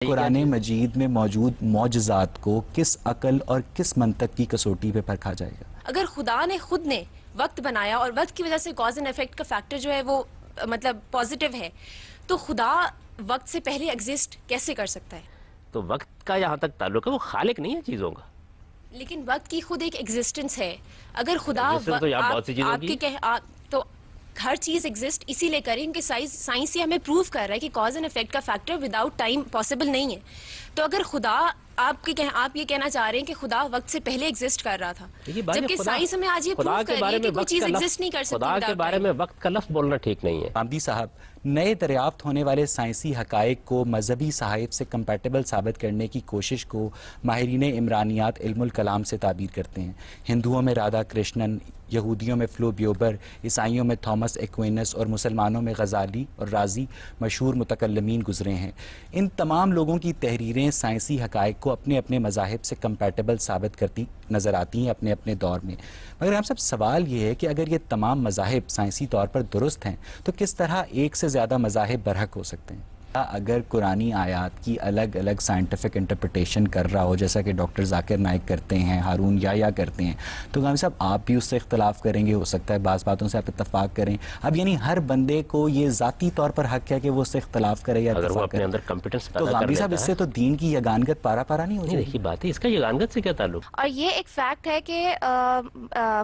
قرآن مجید میں موجود معجزات کو کس عقل اور کس منطق کی کسوٹی پہ پرکھا جائے گا؟ اگر خدا نے خود نے وقت بنایا اور وقت کی وجہ سے کاز اینڈ افیکٹ کا فیکٹر جو ہے وہ مطلب پازیٹیو ہے، تو خدا وقت سے پہلے ایگزسٹ کیسے کر سکتا ہے؟ تو وقت کا یہاں تک تعلق ہے، وہ خالق نہیں ہے چیزوں کا، لیکن وقت کی خود ایک ایگزسٹنس ہے. اگر خدا تو یہاں بہت سی چیزوں آپ کی کے تو ہر چیز ایگزسٹ اسی لیے کریں کہ سائنس یہ ہمیں پروو کر رہا ہے کہ کاز اینڈ افیکٹ کا فیکٹر وداؤٹ ٹائم پاسبل نہیں ہے. تو اگر خدا آپ یہ کہنا چاہ رہے ہیں کہ خدا وقت سے پہلے ایگزسٹ کر رہا تھا، جبکہ سائنس ہمیں آج یہ پروو کر رہی ہے کہ کوئی چیز ایگزسٹ نہیں کر سکتی. خدا کے بارے میں وقت کا لفظ بولنا ٹھیک نہیں ہے. غامدی صاحب، نئے دریافت ہونے والے سائنسی حقائق کو مذہبی صحائف سے کمپیٹیبل ثابت کرنے کی کوشش کو ماہرین عمرانیات علم الکلام سے تعبیر کرتے ہیں. ہندوؤں میں رادھا کرشنن، یہودیوں میں فلو بیوبر، عیسائیوں میں تھامس ایکوینس اور مسلمانوں میں غزالی اور رازی مشہور متکلمین گزرے ہیں. ان تمام لوگوں کی تحریریں سائنسی حقائق کو اپنے اپنے مذاہب سے کمپیٹیبل ثابت کرتی نظر آتی ہیں اپنے اپنے دور میں. مگر ہم سب سوال یہ ہے کہ اگر یہ تمام مذاہب سائنسی طور پر درست ہیں تو کس طرح ایک سے زیادہ مذاہب برحق ہو سکتے ہیں؟ اگر قرآنی آیات کی الگ الگ سائنٹیفک انٹرپریٹیشن کر رہا ہو، جیسا کہ ڈاکٹر ذاکر نائک کرتے ہیں، ہارون یا کرتے ہیں، تو غامدی صاحب آپ بھی اس سے اختلاف کریں گے، ہو سکتا ہے بعض باتوں سے آپ اتفاق کریں. اب یعنی ہر بندے کو یہ ذاتی طور پر حق ہے کہ وہ اس سے اختلاف کرے یا اگر وہ اتفاق اپنے کرے. اندر کمپیٹنس تو غامدی صاحب اس سے تو دین کی یگانگت پارا پارا نہیں ہو جائے گی؟ دیکھیے بات ہے، اس کا یگانگت سے کیا تعلق؟ اور یہ ایک فیکٹ ہے کہ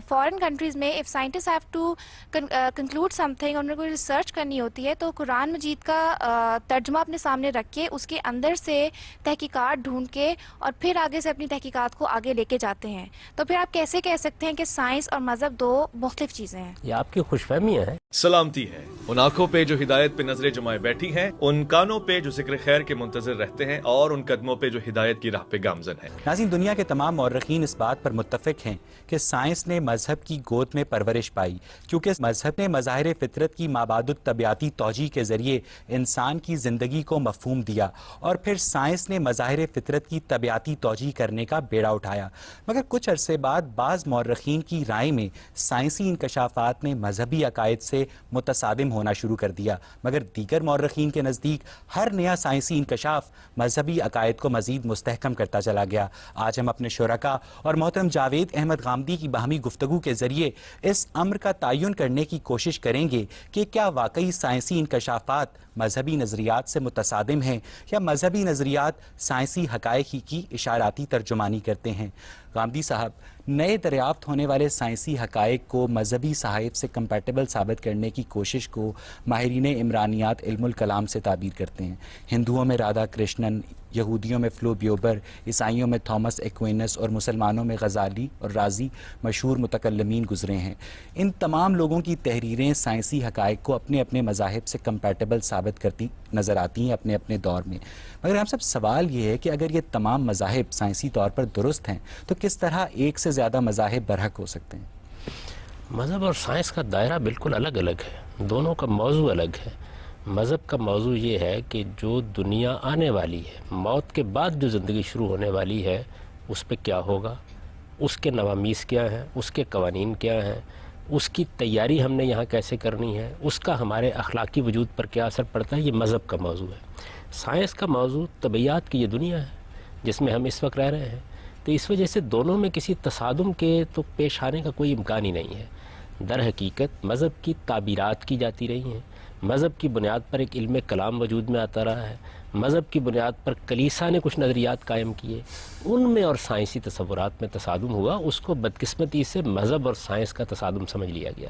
فارن کنٹریز میں if scientist have to conclude something, انہوں کو ریسرچ کرنی ہوتی ہے تو قرآن مجید کا ترجمہ اپنے سامنے رکھ کے اس کے اندر سے تحقیقات ڈھونڈ کے اور پھر آگے سے اپنی تحقیقات کو آگے لے کے جاتے ہیں. تو پھر آپ کیسے کہہ سکتے ہیں کہ سائنس اور مذہب دو مختلف چیزیں ہیں؟ یہ آپ کی خوش فہمیاں ہیں. سلامتی ہے ان آنکھوں پہ جو ہدایت پہ نظریں جمائے بیٹھی ہیں، ان کانوں پہ جو ذکر خیر کے منتظر رہتے ہیں، اور ان قدموں پہ جو ہدایت کی راہ پہ گامزن ہیں. ناظرین، دنیا کے تمام مورخین اس بات پر متفق ہیں کہ سائنس نے مذہب کی گود میں پرورش پائی، کیونکہ مذہب نے مظاہر فطرت کی مابعد الطبیعتی توجیہ کے ذریعے انسان کی زندگی کو مفہوم دیا، اور پھر سائنس نے مظاہر فطرت کی طبیعتی توجیہ کرنے کا بیڑا اٹھایا. مگر کچھ عرصے بعد بعض مورخین کی رائے میں سائنسی انکشافات نے مذہبی عقائد سے متصادم ہونا شروع کر دیا، مگر دیگر مورخین کے نزدیک ہر نیا سائنسی انکشاف مذہبی عقائد کو مزید مستحکم کرتا چلا گیا. آج ہم اپنے شرکاء اور محترم جاوید احمد غامدی کی باہمی گفتگو کے ذریعے اس امر کا تعین کرنے کی کوشش کریں گے کہ کیا واقعی سائنسی انکشافات مذہبی نظریات سے متصادم ہیں یا مذہبی نظریات سائنسی حقائق ہی کی اشاراتی ترجمانی کرتے ہیں. غامدی صاحب، نئے دریافت ہونے والے سائنسی حقائق کو مذہبی صحائف سے کمپیٹیبل ثابت کرنے کی کوشش کو ماہرین عمرانیات علم الکلام سے تعبیر کرتے ہیں. ہندوؤں میں رادھا کرشنن، یہودیوں میں فلو بیوبر، عیسائیوں میں تھامس ایکوینس اور مسلمانوں میں غزالی اور رازی مشہور متکلمین گزرے ہیں. ان تمام لوگوں کی تحریریں سائنسی حقائق کو اپنے اپنے مذاہب سے کمپیٹیبل ثابت کرتی نظر آتی ہیں اپنے اپنے دور میں. مگر ہم سب سوال یہ ہے کہ اگر یہ تمام مذاہب سائنسی طور پر درست ہیں تو کس طرح ایک سے زیادہ مذاہب برحق ہو سکتے ہیں؟ مذہب اور سائنس کا دائرہ بالکل الگ الگ ہے، دونوں کا موضوع الگ ہے. مذہب کا موضوع یہ ہے کہ جو دنیا آنے والی ہے، موت کے بعد جو زندگی شروع ہونے والی ہے، اس پہ کیا ہوگا، اس کے نوامیس کیا ہیں، اس کے قوانین کیا ہیں، اس کی تیاری ہم نے یہاں کیسے کرنی ہے، اس کا ہمارے اخلاقی وجود پر کیا اثر پڑتا ہے، یہ مذہب کا موضوع ہے. سائنس کا موضوع طبیعیات کی یہ دنیا ہے جس میں ہم اس وقت رہ رہے ہیں. تو اس وجہ سے دونوں میں کسی تصادم کے تو پیش آنے کا کوئی امکان ہی نہیں ہے. در حقیقت مذہب کی تعبیرات کی جاتی رہی ہیں، مذہب کی بنیاد پر ایک علم کلام وجود میں آتا رہا ہے، مذہب کی بنیاد پر کلیسا نے کچھ نظریات قائم کیے، ان میں اور سائنسی تصورات میں تصادم ہوا. اس کو بدقسمتی سے مذہب اور سائنس کا تصادم سمجھ لیا گیا.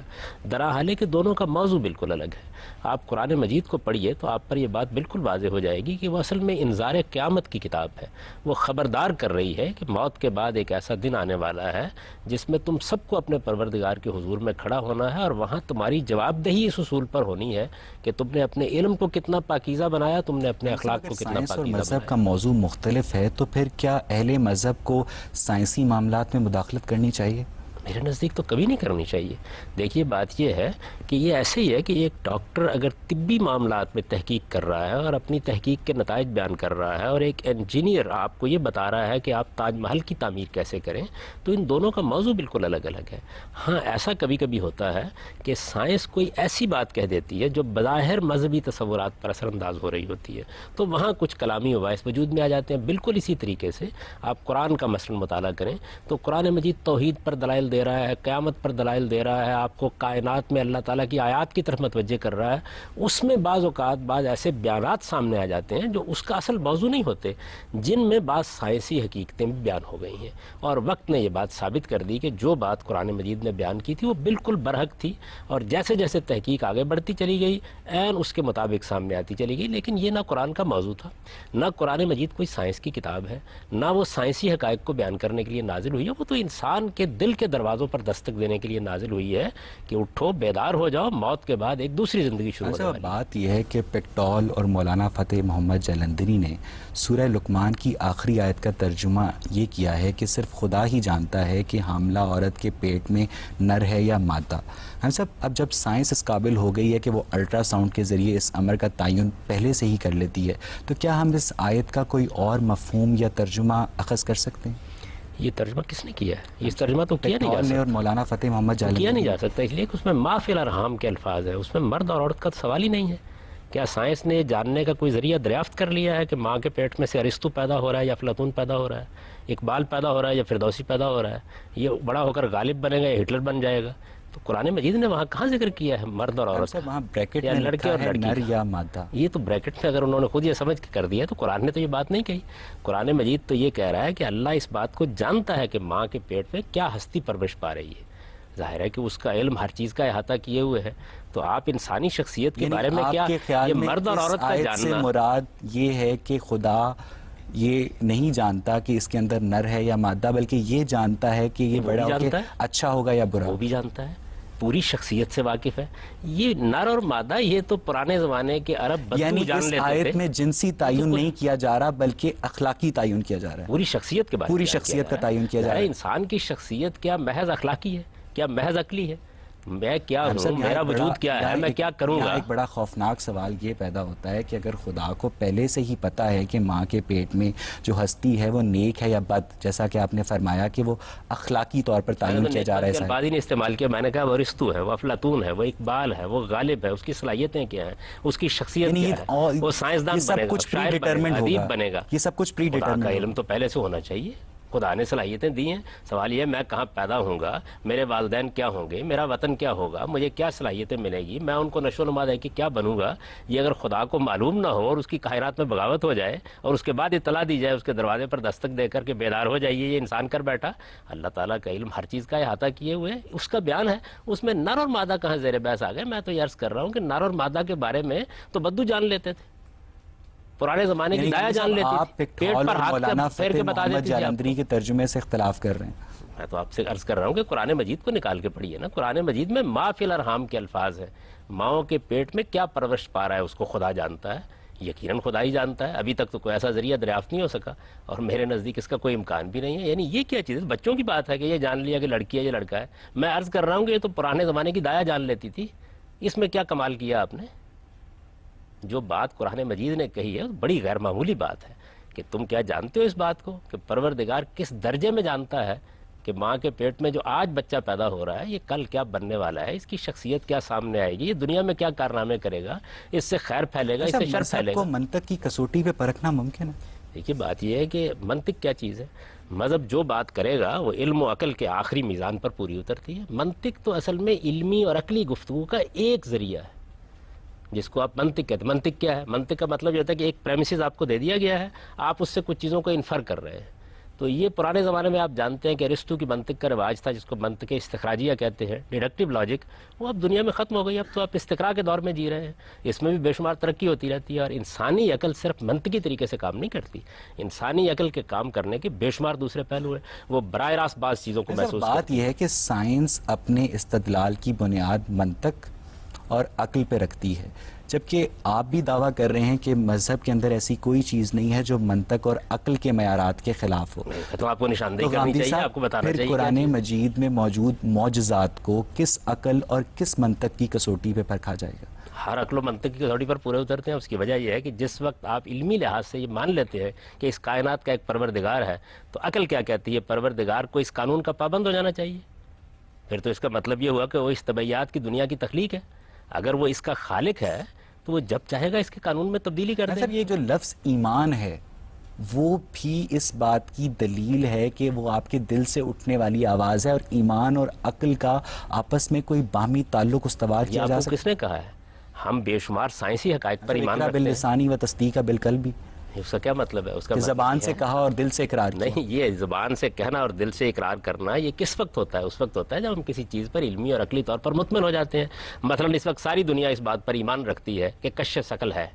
دراحال کہ دونوں کا موضوع بالکل الگ ہے. آپ قرآن مجید کو پڑھیے تو آپ پر یہ بات بالکل واضح ہو جائے گی کہ وہ اصل میں انذار قیامت کی کتاب ہے. وہ خبردار کر رہی ہے کہ موت کے بعد ایک ایسا دن آنے والا ہے جس میں تم سب کو اپنے پروردگار کے حضور میں کھڑا ہونا ہے، اور وہاں تمہاری جواب دہی اس اصول پر ہونی ہے کہ تم نے اپنے علم کو کتنا پاکیزہ بنایا، تم نے اپنے اخلاق کو کتنا سائنس اور پاکیزہ مذہب کا بنایا. موضوع مختلف ہے تو پھر کیا اہل مذہب کو سائنسی معاملات میں مداخلت کرنی چاہیے؟ میرے نزدیک تو کبھی نہیں کرنی چاہیے. دیکھیے بات یہ ہے کہ یہ ایسے ہی ہے کہ ایک ڈاکٹر اگر طبی معاملات میں تحقیق کر رہا ہے اور اپنی تحقیق کے نتائج بیان کر رہا ہے، اور ایک انجینئر آپ کو یہ بتا رہا ہے کہ آپ تاج محل کی تعمیر کیسے کریں، تو ان دونوں کا موضوع بالکل الگ الگ ہے. ہاں ایسا کبھی کبھی ہوتا ہے کہ سائنس کوئی ایسی بات کہہ دیتی ہے جو بظاہر مذہبی تصورات پر اثر انداز ہو رہی ہوتی ہے، تو وہاں کچھ کلامی مباحث وجود میں آ جاتے ہیں. بالکل اسی طریقے سے آپ قرآن کا مثلاً مطالعہ کریں تو قرآن مجید توحید پر دلائل دے رہا ہے، قیامت پر دلائل دے رہا ہے، آپ کو کائنات میں اللہ تعالیٰ کی آیات کی طرف متوجہ کر رہا ہے. اس میں بعض اوقات بعض ایسے بیانات سامنے آ جاتے ہیں جو اس کا اصل موضوع نہیں ہوتے، جن میں بعض سائنسی حقیقتیں بھی بیان ہو گئی ہیں. اور وقت نے یہ بات ثابت کر دی کہ جو بات قرآن مجید نے بیان کی تھی وہ بالکل برحق تھی، اور جیسے جیسے تحقیق آگے بڑھتی چلی گئی عین اس کے مطابق سامنے آتی چلی گئی. لیکن یہ نہ قرآن کا موضوع تھا، نہ قرآن مجید کوئی سائنس کی کتاب ہے، نہ وہ سائنسی حقائق کو بیان کرنے کے لیے نازل ہوئی ہے. وہ تو انسان کے دل کے دروازوں پر دستک دینے کے لیے نازل ہوئی ہے کہ اٹھو، بیدار ہو جاؤ، موت کے بعد ایک دوسری زندگی شروع ہونے والی ہے. بات یہ ہے کہ پیکٹول اور مولانا فتح محمد جلندری نے سورہ لقمان کی آخری آیت کا ترجمہ یہ کیا ہے کہ صرف خدا ہی جانتا ہے کہ حاملہ عورت کے پیٹ میں نر ہے یا مادہ. ہم سب اب جب سائنس اس قابل ہو گئی ہے کہ وہ الٹرا ساؤنڈ کے ذریعے اس امر کا تعین پہلے سے ہی کر لیتی ہے، تو کیا ہم اس آیت کا کوئی اور مفہوم یا ترجمہ اخذ کر سکتے ہیں؟ یہ ترجمہ کس نے کیا ہے؟ یہ ترجمہ تو کیا نہیں جا پیکٹول نے اور سکتا، مولانا فتح محمد جلندری کیا نہیں جا سکتا، اس لیے کہ اس میں ما فی الارحام کے الفاظ ہیں، اس میں مرد اور عورت کا سوال ہی نہیں ہے. کیا سائنس نے جاننے کا کوئی ذریعہ دریافت کر لیا ہے کہ ماں کے پیٹ میں سے ارسطو پیدا ہو رہا ہے یا افلاطون پیدا ہو رہا ہے، اقبال پیدا ہو رہا ہے یا فردوسی پیدا ہو رہا ہے، یہ بڑا ہو کر غالب بنے گا یا ہٹلر بن جائے گا؟ تو قرآن مجید نے وہاں کہاں ذکر کیا ہے مرد اور عورت؟ وہاں بریکٹ یا میں لڑکے لکھا اور ہے لڑکی نر کا؟ یا مادہ. یہ تو بریکٹ میں اگر انہوں نے خود یہ سمجھ کے کر دیا تو قرآن نے تو یہ بات نہیں کہی. قرآن مجید تو یہ کہہ رہا ہے کہ اللہ اس بات کو جانتا ہے کہ ماں کے پیٹ میں کیا ہستی پرورش پا رہی ہے. ظاہر ہے کہ اس کا علم ہر چیز کا احاطہ کیے ہوئے ہے. تو آپ انسانی شخصیت کے بارے میں کیا آپ کے خیال یہ میں مرد اور اس عورت کا آیت سے جاننا؟ مراد یہ ہے کہ خدا یہ نہیں جانتا کہ اس کے اندر نر ہے یا مادہ، بلکہ یہ جانتا ہے کہ یہ وہ بھی بڑا ہو کے جانتا ہے، اچھا ہوگا یا برا؟ وہ بھی جانتا ہے، پوری شخصیت سے واقف ہے. یہ نر اور مادہ یہ تو پرانے زمانے کے عرب بدو یعنی جان اس لیتے آیت تھے. میں جنسی تعین نہیں کیا جا رہا بلکہ اخلاقی تعین کیا جا رہا ہے. پوری شخصیت کے بارے پوری میں شخصیت کا تعین کیا جا رہا ہے. انسان کی شخصیت کیا محض اخلاقی ہے، کیا محض عقلی ہے؟ میں کیا ہم ہوں، سب میرا وجود کیا ہے، میں کیا کروں گا؟ ایک بڑا خوفناک سوال یہ پیدا ہوتا ہے کہ اگر خدا کو پہلے سے ہی پتا ہے کہ ماں کے پیٹ میں جو ہستی ہے وہ نیک ہے یا بد، جیسا کہ آپ نے فرمایا کہ وہ اخلاقی طور پر تعین کیا جا رہا ہے. الفاظ ہی نے استعمال کیا. میں نے کہا وہ ارسطو ہے، وہ افلاطون ہے، وہ اقبال ہے، وہ غالب ہے، اس کی صلاحیتیں کیا ہیں، اس کی شخصیت کیا ہے، وہ سائنسدان بنے گا، شاعر بنے گا، ادیب بنے گا. یہ سب کچھ پری خدا کا ڈیٹرمنٹ علم تو پہلے سے ہونا چاہیے. خدا نے صلاحیتیں دی ہیں. سوال یہ ہے میں کہاں پیدا ہوں گا، میرے والدین کیا ہوں گے، میرا وطن کیا ہوگا، مجھے کیا صلاحیتیں ملے گی، میں ان کو نشو و نما دے کہ کیا بنوں گا. یہ اگر خدا کو معلوم نہ ہو اور اس کی کائنات میں بغاوت ہو جائے اور اس کے بعد اطلاع دی جائے، اس کے دروازے پر دستک دے کر کے بیدار ہو جائیے یہ انسان کر بیٹھا. اللہ تعالیٰ کا علم ہر چیز کا احاطہ کیے ہوئے ہے، اس کا بیان ہے. اس میں نر اور مادہ کہاں زیر بحث آ گئے؟ میں تو یہ عرض کر رہا ہوں کہ نر اور مادہ کے بارے میں تو بدو جان لیتے تھے، پرانے زمانے کی دایا جان لیتی آپ تھی، پیٹ پر ہاتھ مولانا پھیر کے فتح بتا محمد دیتی تھی آپ کو. جلندری کے ترجمے سے اختلاف کر رہے ہیں. میں تو آپ سے عرض کر رہا ہوں کہ قرآن مجید کو نکال کے پڑھیے نا. قرآن مجید میں ما فی الارحام کے الفاظ ہیں. ماؤں کے پیٹ میں کیا پرورش پا رہا ہے اس کو خدا جانتا ہے، یقیناً خدا ہی جانتا ہے. ابھی تک تو کوئی ایسا ذریعہ دریافت نہیں ہو سکا اور میرے نزدیک اس کا کوئی امکان بھی نہیں ہے. یعنی یہ کیا چیز ہے؟ بچوں کی بات ہے کہ یہ جان لیا کہ لڑکی ہے یہ لڑکا ہے. میں عرض کر رہا ہوں کہ یہ تو پرانے زمانے کی دایا جان لیتی تھی. اس میں کیا کمال کیا آپ نے؟ جو بات قرآن مجید نے کہی ہے بڑی غیر معمولی بات ہے کہ تم کیا جانتے ہو اس بات کو کہ پروردگار کس درجے میں جانتا ہے کہ ماں کے پیٹ میں جو آج بچہ پیدا ہو رہا ہے یہ کل کیا بننے والا ہے، اس کی شخصیت کیا سامنے آئے گی، یہ دنیا میں کیا کارنامے کرے گا، اس سے خیر پھیلے گا، اس سے شر پھیلے گا. کو منطق کی کسوٹی پہ پرکھنا ممکن ہے؟ دیکھیے بات یہ ہے کہ منطق کیا چیز ہے. مذہب جو بات کرے گا وہ علم و عقل کے آخری میزان پر پوری اترتی ہے. منطق تو اصل میں علمی اور عقلی گفتگو کا ایک ذریعہ ہے جس کو آپ منطق کہتے ہیں. منطق کیا ہے؟ منطق کا مطلب یہ ہوتا ہے کہ ایک پریمیسز آپ کو دے دیا گیا ہے، آپ اس سے کچھ چیزوں کو انفر کر رہے ہیں. تو یہ پرانے زمانے میں آپ جانتے ہیں کہ ارسطو کی منطق کا رواج تھا جس کو منطق استخراجیہ کہتے ہیں، ڈیڈکٹیو لاجک. وہ اب دنیا میں ختم ہو گئی. اب تو آپ استقراء کے دور میں جی رہے ہیں. اس میں بھی بے شمار ترقی ہوتی رہتی ہے اور انسانی عقل صرف منطقی طریقے سے کام نہیں کرتی. انسانی عقل کے کام کرنے کے بے شمار دوسرے پہلو ہیں. وہ براہ راست بعض چیزوں کو محسوس بات یہ ہے کہ سائنس اپنے استدلال کی بنیاد منطق اور عقل پہ رکھتی ہے، جبکہ آپ بھی دعویٰ کر رہے ہیں کہ مذہب کے اندر ایسی کوئی چیز نہیں ہے جو منطق اور عقل کے معیارات کے خلاف ہو. تو آپ کو نشاندہی تو کرنی غامدی چاہیے، صاحب، آپ کو بتانا پھر چاہیے کیا قرآن چیز ہے. مجید میں موجود معجزات کو کس عقل اور کس منطق کی کسوٹی پہ پرکھا جائے گا؟ ہر عقل و منطق کی کسوٹی پر پورے اترتے ہیں. اس کی وجہ یہ ہے کہ جس وقت آپ علمی لحاظ سے یہ مان لیتے ہیں کہ اس کائنات کا ایک پروردگار ہے، تو عقل کیا کہتی ہے؟ پروردگار کو اس قانون کا پابند ہو جانا چاہیے. پھر تو اس کا مطلب یہ ہوا کہ وہ اس طبعیات کی دنیا کی تخلیق ہے. اگر وہ اس کا خالق ہے تو وہ جب چاہے گا اس کے قانون میں تبدیلی کر دے مطلب گا. یہ جو لفظ ایمان ہے وہ بھی اس بات کی دلیل ہے کہ وہ آپ کے دل سے اٹھنے والی آواز ہے، اور ایمان اور عقل کا آپس میں کوئی باہمی تعلق استوار یہ کیا آپ جا کو سکتا کس نے کہا ہے؟ ہم بے شمار سائنسی حقائق پر ایمان اقرا رکھتے ہیں. باللسانی و تصدیق بالقلبی، اس کا کیا مطلب ہے؟ اس کا کہ مطلب زبان یہ سے ہے- کہا اور دل سے اقرار کیا. نہیں، یہ زبان سے کہنا اور دل سے اقرار کرنا یہ کس وقت ہوتا ہے؟ اس وقت ہوتا ہے جب ہم کسی چیز پر علمی اور عقلی طور پر مطمئن ہو جاتے ہیں. مثلا اس وقت ساری دنیا اس بات پر ایمان رکھتی ہے کہ کش ثقل ہے.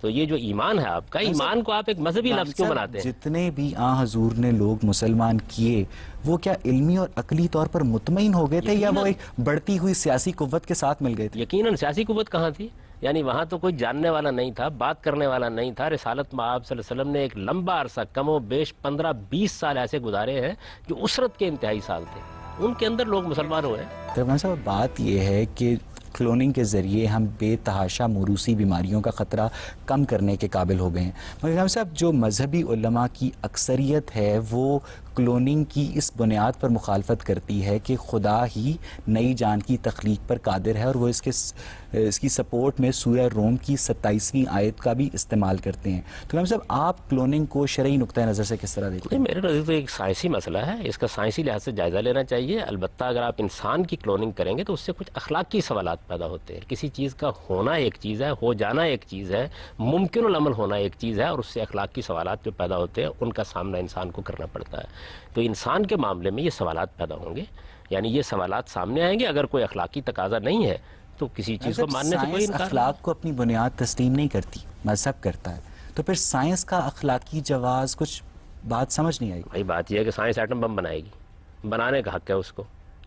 تو یہ جو ایمان ہے آپ کا، ایمان کو آپ ایک مذہبی لفظ کیوں بناتے ہیں؟ جتنے بھی حضور نے لوگ مسلمان کیے وہ کیا علمی اور عقلی طور پر مطمئن ہو گئے تھے، یا وہ ایک بڑھتی ہوئی سیاسی قوت کے ساتھ مل گئے تھے؟ یقیناً سیاسی قوت کہاں تھی؟ یعنی وہاں تو کوئی جاننے والا نہیں تھا، بات کرنے والا نہیں تھا. رسالت میں آپ صلی اللہ علیہ وسلم نے ایک لمبا عرصہ، کم و بیش 15-20 سال ایسے گزارے ہیں جو اسرت کے انتہائی سال تھے. ان کے اندر لوگ مسلمان ہوئے. تو صاحب بات یہ ہے کہ کلوننگ کے ذریعے ہم بے تحاشا موروثی بیماریوں کا خطرہ کم کرنے کے قابل ہو گئے ہیں، مگر صاحب جو مذہبی علماء کی اکثریت ہے وہ کلوننگ کی اس بنیاد پر مخالفت کرتی ہے کہ خدا ہی نئی جان کی تخلیق پر قادر ہے، اور وہ اس کی سپورٹ میں سورہ روم کی 27ویں آیت کا بھی استعمال کرتے ہیں. تو امام صاحب، آپ کلوننگ کو شرعی نقطہ نظر سے کس طرح دیکھتے ہیں؟ میرے نظر تو ایک سائنسی مسئلہ ہے، اس کا سائنسی لحاظ سے جائزہ لینا چاہیے. البتہ اگر آپ انسان کی کلوننگ کریں گے تو اس سے کچھ اخلاقی سوالات پیدا ہوتے ہیں. کسی چیز کا ہونا ایک چیز ہے، ہو جانا ایک چیز ہے، ممکن العمل ہونا ایک چیز ہے، اور اس سے اخلاقی سوالات جو پیدا ہوتے ہیں ان کا سامنا انسان کو کرنا پڑتا ہے. تو انسان کے معاملے میں یہ سوالات پیدا ہوں گے، یعنی یہ سوالات سامنے آئیں گے. اگر کوئی اخلاقی تقاضا نہیں ہے تو کسی چیز کو ماننے سے کوئی سائنس انکار اخلاق کو اپنی بنیاد تسلیم نہیں کرتی، مذہب کرتا ہے. تو پھر سائنس کا اخلاقی جواز کچھ بات سمجھ نہیں آئی. بھائی بات یہ ہے کہ سائنس ایٹم بم بنائے گی، بنانے کا حق ہے اس کو،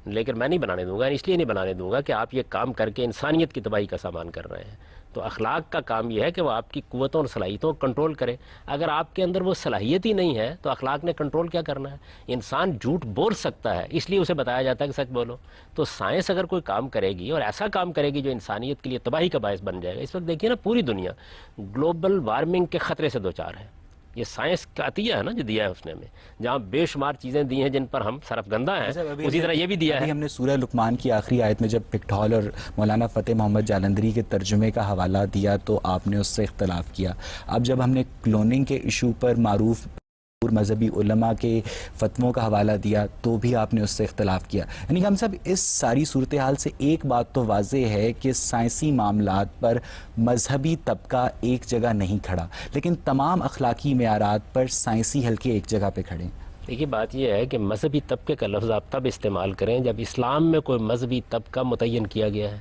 لیکن میں نہیں بنانے دوں گا. اس لیے نہیں بنانے دوں گا کہ آپ یہ کام کر کے انسانیت کی تباہی کا سامان کر رہے ہیں. تو اخلاق کا کام یہ ہے کہ وہ آپ کی قوتوں اور صلاحیتوں کو کنٹرول کرے. اگر آپ کے اندر وہ صلاحیت ہی نہیں ہے تو اخلاق نے کنٹرول کیا کرنا ہے؟ انسان جھوٹ بول سکتا ہے، اس لیے اسے بتایا جاتا ہے کہ سچ بولو. تو سائنس اگر کوئی کام کرے گی اور ایسا کام کرے گی جو انسانیت کے لیے تباہی کا باعث بن جائے گا. اس وقت دیکھیے نا، پوری دنیا گلوبل وارمنگ کے خطرے سے دوچار ہے. یہ سائنس کا عطیہ ہے نا جو دیا ہے اس نے ہمیں، جہاں بے شمار چیزیں دی ہیں جن پر ہم صرف گندہ ہیں، اسی طرح یہ بھی دیا ہے. ہم نے سورہ لقمان کی آخری آیت میں جب پکٹھول اور مولانا فتح محمد جالندری کے ترجمے کا حوالہ دیا تو آپ نے اس سے اختلاف کیا. اب جب ہم نے کلوننگ کے ایشو پر معروف مذہبی علماء کے فتووں کا حوالہ دیا تو بھی آپ نے اس سے اختلاف کیا. یعنی کہ ہم سب اس ساری صورتحال سے ایک بات تو واضح ہے کہ سائنسی معاملات پر مذہبی طبقہ ایک جگہ نہیں کھڑا، لیکن تمام اخلاقی معیارات پر سائنسی حلقے ایک جگہ پہ کھڑے ہیں. دیکھیے بات یہ ہے کہ مذہبی طبقے کا لفظ آپ تب استعمال کریں جب اسلام میں کوئی مذہبی طبقہ متعین کیا گیا ہے.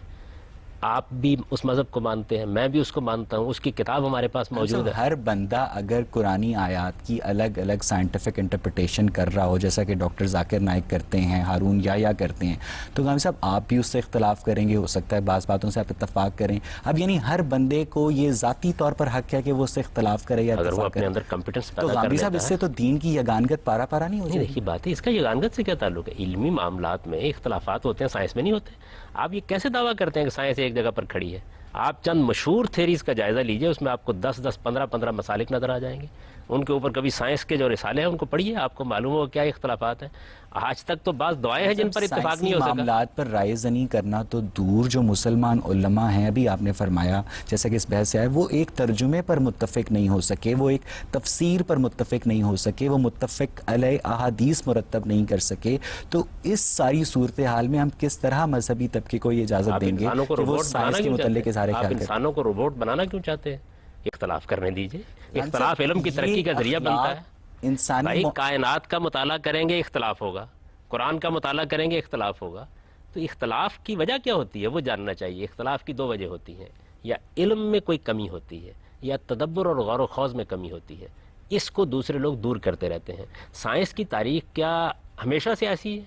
آپ بھی اس مذہب کو مانتے ہیں، میں بھی اس کو مانتا ہوں، اس کی کتاب ہمارے پاس موجود ہے. ہر بندہ اگر قرآنی آیات کی الگ الگ سائنٹیفک انٹرپریٹیشن کر رہا ہو، جیسا کہ ڈاکٹر ذاکر نائک کرتے ہیں، ہارون یا کرتے ہیں، تو غام صاحب آپ بھی اس سے اختلاف کریں گے. ہو سکتا ہے بعض باتوں سے آپ اتفاق کریں. اب یعنی ہر بندے کو یہ ذاتی طور پر حق ہے کہ وہ اس سے اختلاف کرے یا اگر وہ اتفاق اپنے کرے. اندر کمپیٹنس تو پیدا کر غامدی لیتا صاحب اس ہے. سے تو دین کی یگانگت پارا پارا نہیں ہو نہیں، جائے. دیکھیے بات ہے، اس کا یگانگت سے کیا تعلق ہے؟ علمی معاملات میں اختلافات ہوتے ہیں، سائنس میں نہیں ہوتے. آپ یہ کیسے دعویٰ کرتے ہیں کہ سائنس ایک جگہ پر کھڑی ہے؟ آپ چند مشہور تھیریز کا جائزہ لیجئے، اس میں آپ کو 10-10 15-15 مسالک نظر آ جائیں گے. ان کے اوپر کبھی سائنس کے جو رسالے ہیں ان کو پڑھیے، آپ کو معلوم ہوگا کیا اختلافات ہیں. آج تک تو بعض دعائیں ہیں جن پر اتفاق نہیں ہو سکا. معاملات پر رائے زنی کرنا تو دور، جو مسلمان علماء ہیں، ابھی آپ نے فرمایا جیسا کہ اس بحث سے آئے، وہ ایک ترجمے پر متفق نہیں ہو سکے، وہ ایک تفسیر پر متفق نہیں ہو سکے، وہ متفق علیہ احادیث مرتب نہیں کر سکے. تو اس ساری صورتحال میں ہم کس طرح مذہبی طبقے کو یہ اجازت دیں گے کہ وہ سائنس کے متعلق اظہار آپ خیال کریں؟ انسانوں کو روبوٹ بنانا کیوں چاہتے ہیں؟ اختلاف کرنے دیجئے. اختلاف علم کی ترقی کا ذریعہ بنتا ہے. انسانی بھائی کائنات کا مطالعہ کریں گے اختلاف ہوگا، قرآن کا مطالعہ کریں گے اختلاف ہوگا. تو اختلاف کی وجہ کیا ہوتی ہے وہ جاننا چاہیے. اختلاف کی دو وجہ ہوتی ہیں، یا علم میں کوئی کمی ہوتی ہے یا تدبر اور غور و خوض میں کمی ہوتی ہے. اس کو دوسرے لوگ دور کرتے رہتے ہیں. سائنس کی تاریخ کیا ہمیشہ سے ایسی ہے؟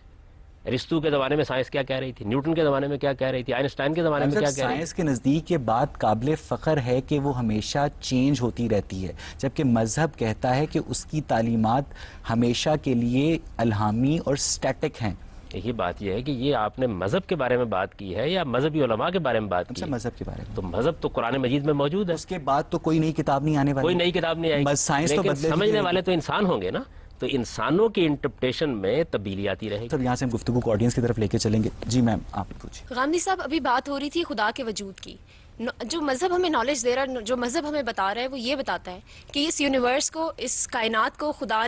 ارسطو کے زمانے میں سائنس کیا کہہ رہی تھی، نیوٹن کے زمانے میں کیا کہہ رہی تھی، آئنسٹائن کے زمانے میں کیا کہہ رہی تھی. سائنس کے نزدیک یہ بات قابل فخر ہے کہ وہ ہمیشہ چینج ہوتی رہتی ہے، جبکہ مذہب کہتا ہے کہ اس کی تعلیمات ہمیشہ کے لیے الہامی اور سٹیٹک ہیں. یہی بات یہ ہے کہ یہ آپ نے مذہب کے بارے میں بات کی ہے یا مذہبی علماء کے بارے میں بات کی ہے؟ مذہب کے بارے میں. تو مذہب تو قرآن مجید میں موجود ہے، اس کے بعد تو کوئی نئی کتاب نہیں آنے والی، کوئی نئی کتاب نہیں آئے گی، سائنس تو لیکن بدلے سمجھنے والے تو انسان ہوں گے نا، تو انسانوں کی انٹرپریٹیشن میں تبدیلی آتی رہے گی. سب یہاں سے ہم گفتگو کو آڈینس کی طرف لے کے چلیں گے. جی میم آپ پوچھیں. غامدی صاحب ابھی بات ہو رہی تھی خدا کے وجود کی. جو مذہب ہمیں نالج دے رہا ہے، جو مذہب ہمیں بتا رہا ہے، وہ یہ بتاتا ہے کہ اس یونیورس کو، اس کائنات کو خدا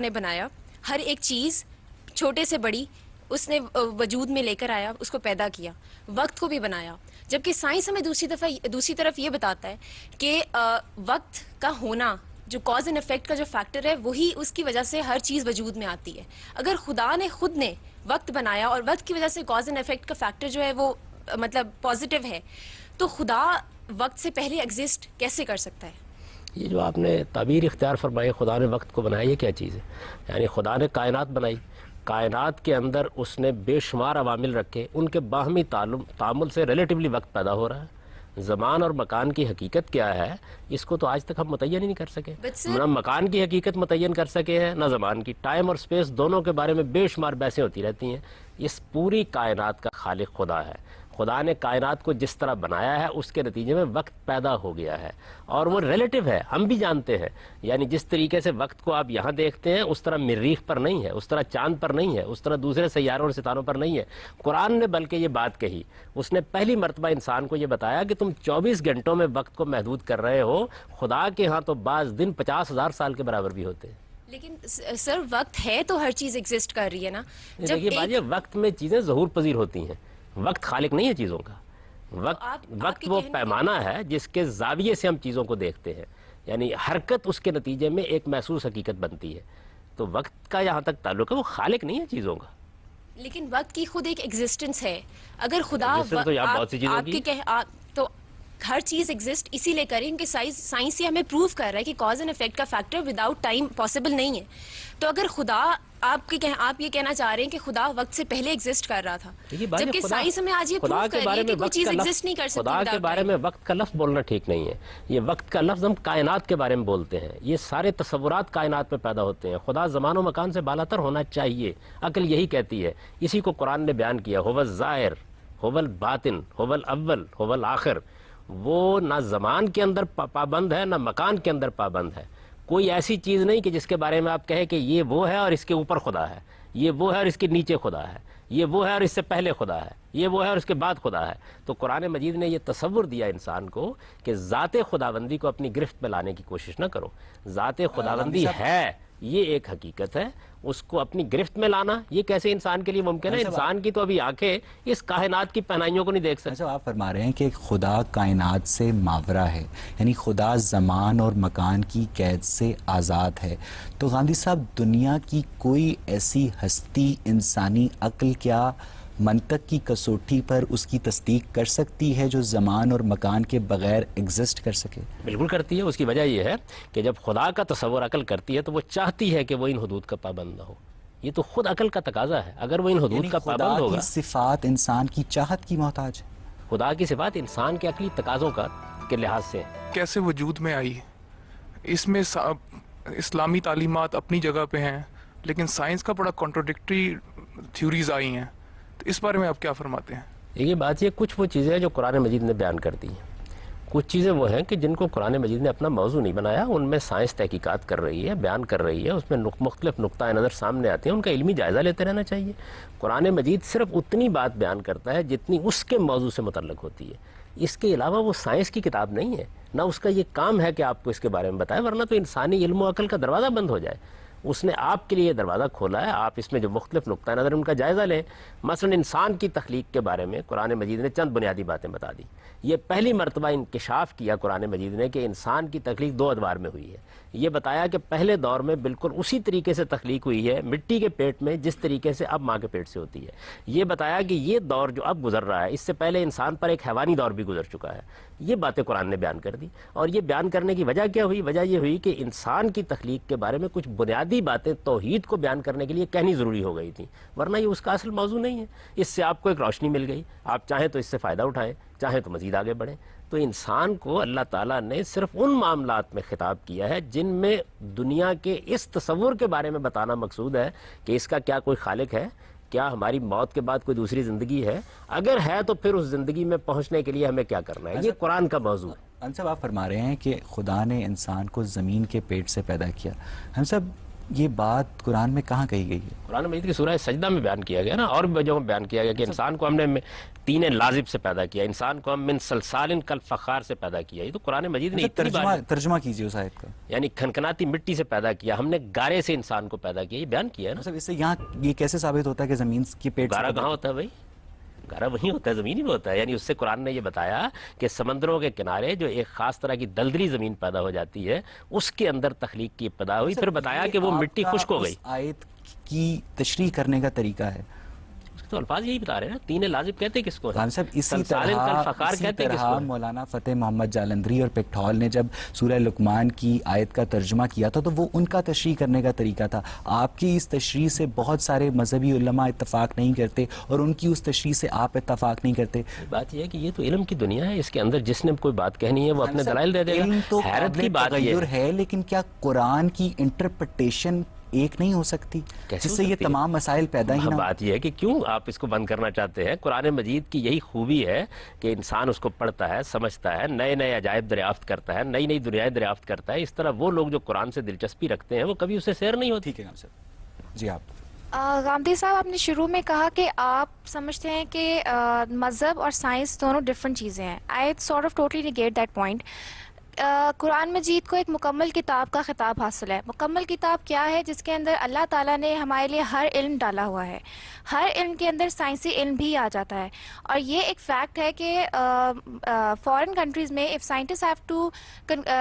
نے بنایا. ہر ایک چیز چھوٹے سے بڑی اس نے وجود میں لے کر آیا، اس کو پیدا کیا، وقت کو بھی بنایا. جبکہ سائنس ہمیں دوسری طرف یہ بتاتا ہے کہ وقت کا ہونا، جو کاز اینڈ افیکٹ کا جو فیکٹر ہے، وہی اس کی وجہ سے ہر چیز وجود میں آتی ہے. اگر خدا نے خود نے وقت بنایا اور وقت کی وجہ سے کاز اینڈ افیکٹ کا فیکٹر جو ہے وہ مطلب پازیٹیو ہے، تو خدا وقت سے پہلے ایگزسٹ کیسے کر سکتا ہے؟ یہ جو آپ نے تعبیر اختیار فرمائی خدا نے وقت کو بنایا، یہ کیا چیز ہے؟ یعنی خدا نے کائنات بنائی، کائنات کے اندر اس نے بے شمار عوامل رکھے، ان کے باہمی تعامل سے ریلیٹیولی وقت پیدا ہو رہا ہے. زمان اور مکان کی حقیقت کیا ہے، اس کو تو آج تک ہم متعین ہی نہیں کر سکے. نہ مکان کی حقیقت متعین کر سکے ہیں، نہ زمان کی. ٹائم اور سپیس دونوں کے بارے میں بے شمار بحثیں ہوتی رہتی ہیں. اس پوری کائنات کا خالق خدا ہے. خدا نے کائنات کو جس طرح بنایا ہے، اس کے نتیجے میں وقت پیدا ہو گیا ہے، اور وہ ریلیٹیو ہے، ہم بھی جانتے ہیں. یعنی جس طریقے سے وقت کو آپ یہاں دیکھتے ہیں، اس طرح مریخ پر نہیں ہے، اس طرح چاند پر نہیں ہے، اس طرح دوسرے سیاروں اور ستاروں پر نہیں ہے. قرآن نے بلکہ یہ بات کہی، اس نے پہلی مرتبہ انسان کو یہ بتایا کہ تم 24 گھنٹوں میں وقت کو محدود کر رہے ہو. خدا کے ہاں تو بعض دن 50,000 سال کے برابر بھی ہوتے ہیں. لیکن سر وقت ہے تو ہر چیز ایگزسٹ کر رہی ہے نا. دیکھیے بھائی، وقت میں چیزیں ظہور پذیر ہوتی ہیں، وقت خالق نہیں ہے چیزوں کا. وقت وہ پیمانہ ہے جس کے زاویے سے ہم چیزوں کو دیکھتے ہیں. یعنی حرکت اس کے نتیجے میں ایک محسوس حقیقت بنتی ہے. تو وقت کا یہاں تک تعلق ہے، وہ خالق نہیں ہے چیزوں کا. لیکن وقت کی خود ایک ایگزسٹنس ہے. اگر خدا تو ہر چیز ایگزسٹ اسی لیے کریں کہ سائنس یہ ہمیں پروو کر رہا ہے کہ کاز اینڈ افیکٹ کا فیکٹر وداؤٹ ٹائم پاسبل نہیں ہے. تو اگر خدا آپ یہ کہنا چاہ رہے ہیں کہ خدا وقت سے پہلے ایگزسٹ کر رہا تھا، جبکہ سائنس ہمیں آج یہ پروو کر رہی ہے کہ کوئی چیز ایگزسٹ نہیں کر سکتی. خدا کے بارے میں وقت کا لفظ بولنا ٹھیک نہیں ہے. یہ وقت کا لفظ ہم کائنات کے بارے میں بولتے ہیں. یہ سارے تصورات کائنات میں پیدا ہوتے ہیں. خدا زمان و مکان سے بالاتر ہونا چاہیے، عقل یہی کہتی ہے. اسی کو قرآن نے بیان کیا، هو الظاہر هو الباطن هو الاول هو الآخر. وہ نہ زمان کے اندر پابند ہے، نہ مکان کے اندر پابند ہے. کوئی ایسی چیز نہیں کہ جس کے بارے میں آپ کہیں کہ یہ وہ ہے اور اس کے اوپر خدا ہے، یہ وہ ہے اور اس کے نیچے خدا ہے، یہ وہ ہے اور اس سے پہلے خدا ہے، یہ وہ ہے اور اس کے بعد خدا ہے. تو قرآن مجید نے یہ تصور دیا انسان کو کہ ذات خداوندی کو اپنی گرفت میں لانے کی کوشش نہ کرو. ذات خداوندی ہے، یہ ایک حقیقت ہے. اس کو اپنی گرفت میں لانا یہ کیسے انسان کے لیے ممکن ہے؟ انسان کی تو ابھی آنکھیں اس کائنات کی پہنائیوں کو نہیں دیکھ سکتے. آپ فرما رہے ہیں کہ خدا کائنات سے ماورا ہے، یعنی خدا زمان اور مکان کی قید سے آزاد ہے. تو غامدی صاحب، دنیا کی کوئی ایسی ہستی انسانی عقل کیا منطق کی کسوٹی پر اس کی تصدیق کر سکتی ہے جو زمان اور مکان کے بغیر ایگزسٹ کر سکے؟ بالکل کرتی ہے. اس کی وجہ یہ ہے کہ جب خدا کا تصور عقل کرتی ہے تو وہ چاہتی ہے کہ وہ ان حدود کا پابند نہ ہو. یہ تو خود عقل کا تقاضا ہے. اگر وہ ان حدود کا پابند ہوگا، خدا کی صفات انسان کی چاہت کی محتاج ہے. خدا کی صفات انسان کے عقلی تقاضوں کے لحاظ سے کیسے وجود میں آئی؟ اس میں اسلامی تعلیمات اپنی جگہ پہ ہیں، لیکن سائنس کا بڑا کانٹروڈکٹری تھیوریز آئی ہیں. تو اس بارے میں آپ کیا فرماتے ہیں؟ یہ بات یہ کچھ وہ چیزیں ہیں جو قرآن مجید نے بیان کر دی ہیں. کچھ چیزیں وہ ہیں کہ جن کو قرآن مجید نے اپنا موضوع نہیں بنایا، ان میں سائنس تحقیقات کر رہی ہے، بیان کر رہی ہے، اس میں مختلف نقطۂ نظر سامنے آتے ہیں. ان کا علمی جائزہ لیتے رہنا چاہیے. قرآن مجید صرف اتنی بات بیان کرتا ہے جتنی اس کے موضوع سے متعلق ہوتی ہے. اس کے علاوہ وہ سائنس کی کتاب نہیں ہے، نہ اس کا یہ کام ہے کہ آپ کو اس کے بارے میں بتائے، ورنہ تو انسانی علم و عقل کا دروازہ بند ہو جائے. اس نے آپ کے لیے دروازہ کھولا ہے. آپ اس میں جو مختلف نقطہ نظر ان کا جائزہ لیں. مثلا انسان کی تخلیق کے بارے میں قرآن مجید نے چند بنیادی باتیں بتا دی. یہ پہلی مرتبہ انکشاف کیا قرآن مجید نے کہ انسان کی تخلیق دو ادوار میں ہوئی ہے. یہ بتایا کہ پہلے دور میں بالکل اسی طریقے سے تخلیق ہوئی ہے مٹی کے پیٹ میں جس طریقے سے اب ماں کے پیٹ سے ہوتی ہے. یہ بتایا کہ یہ دور جو اب گزر رہا ہے اس سے پہلے انسان پر ایک حیوانی دور بھی گزر چکا ہے. یہ باتیں قرآن نے بیان کر دی. اور یہ بیان کرنے کی وجہ کیا ہوئی؟ وجہ یہ ہوئی کہ انسان کی تخلیق کے بارے میں کچھ بنیادی باتیں توحید کو بیان کرنے کے لیے کہنی ضروری ہو گئی تھیں، ورنہ یہ اس کا اصل موضوع نہیں ہے. اس سے آپ کو ایک روشنی مل گئی، آپ چاہیں تو اس سے فائدہ اٹھائیں، چاہیں تو مزید آگے بڑھیں. تو انسان کو اللہ تعالیٰ نے صرف ان معاملات میں خطاب کیا ہے جن میں دنیا کے اس تصور کے بارے میں بتانا مقصود ہے کہ اس کا کیا کوئی خالق ہے، کیا ہماری موت کے بعد کوئی دوسری زندگی ہے، اگر ہے تو پھر اس زندگی میں پہنچنے کے لیے ہمیں کیا کرنا ہے. یہ قرآن کا موضوع ہے. ہم صاحب آپ فرما رہے ہیں کہ خدا نے انسان کو زمین کے پیٹ سے پیدا کیا. ہم صاحب یہ بات قرآن میں کہاں کہی گئی ہے؟ قرآن مجید کی سورہ سجدہ میں بیان کیا گیا نا، اور بھی جگہوں میں بیان کیا گیا کہ انسان کو ہم نے تین لازب سے پیدا کیا، انسان کو ہم من صلصال کالفخار سے پیدا کیا. یہ تو قرآن مجید نے ترجمہ کیجیے اس آیت کا. یعنی کھنکھناتی مٹی سے پیدا کیا، ہم نے گارے سے انسان کو پیدا کیا. یہ بیان کیا ہے نا. اس سے یہاں یہ کیسے ثابت ہوتا ہے کہ زمین کے پیٹ سے گارا کہاں ہوتا ہے بھائی؟ گارا وہیں ہوتا ہے، زمین ہی میں ہوتا ہے. یعنی اس سے قرآن نے یہ بتایا کہ سمندروں کے کنارے جو ایک خاص طرح کی دلدلی زمین پیدا ہو جاتی ہے اس کے اندر تخلیق کی ابتدا ہوئی. پھر بتایا کہ وہ مٹی خشک ہو گئی. آیت کی تشریح کرنے کا طریقہ ہے تو الفاظ یہی بتا رہے ہیں نا. تین لازب کہتے کس کو؟ خان صاحب اسی کہتے کس طرح کو؟ مولانا فتح محمد جالندری اور پکٹھول نے جب سورہ لقمان کی آیت کا ترجمہ کیا تھا تو وہ ان کا تشریح کرنے کا طریقہ تھا. آپ کی اس تشریح سے بہت سارے مذہبی علماء اتفاق نہیں کرتے اور ان کی اس تشریح سے آپ اتفاق نہیں کرتے. بات یہ ہے کہ یہ تو علم کی دنیا ہے، اس کے اندر جس نے کوئی بات کہنی ہے وہ اپنے دلائل دے دے گا. علم تو حیرت کی بات یہ ہے، لیکن کیا قرآن کی انٹرپریٹیشن ایک نہیں ہو سکتی جس سے یہ تمام مسائل پیدا ہی نہ؟ بات یہ ہے کہ کیوں آپ اس کو بند کرنا چاہتے ہیں؟ قرآن مجید کی یہی خوبی ہے کہ انسان اس کو پڑھتا ہے، سمجھتا ہے، نئے نئے عجائب دریافت کرتا ہے، نئی نئی دنیائیں دریافت کرتا ہے. اس طرح وہ لوگ جو قرآن سے دلچسپی رکھتے ہیں وہ کبھی اسے سیر نہیں ہوتی. ٹھیک ہے صاحب. جی آپ غامدی صاحب، آپ نے شروع میں کہا کہ آپ سمجھتے ہیں کہ مذہب اور سائنس دونوں ڈفرینٹ چیزیں ہیں. I sort of totally negate that point. قرآن مجید کو ایک مکمل کتاب کا خطاب حاصل ہے. مکمل کتاب کیا ہے؟ جس کے اندر اللہ تعالیٰ نے ہمارے لیے ہر علم ڈالا ہوا ہے. ہر علم کے اندر سائنسی علم بھی آ جاتا ہے. اور یہ ایک فیکٹ ہے کہ فارن کنٹریز میں if scientist have to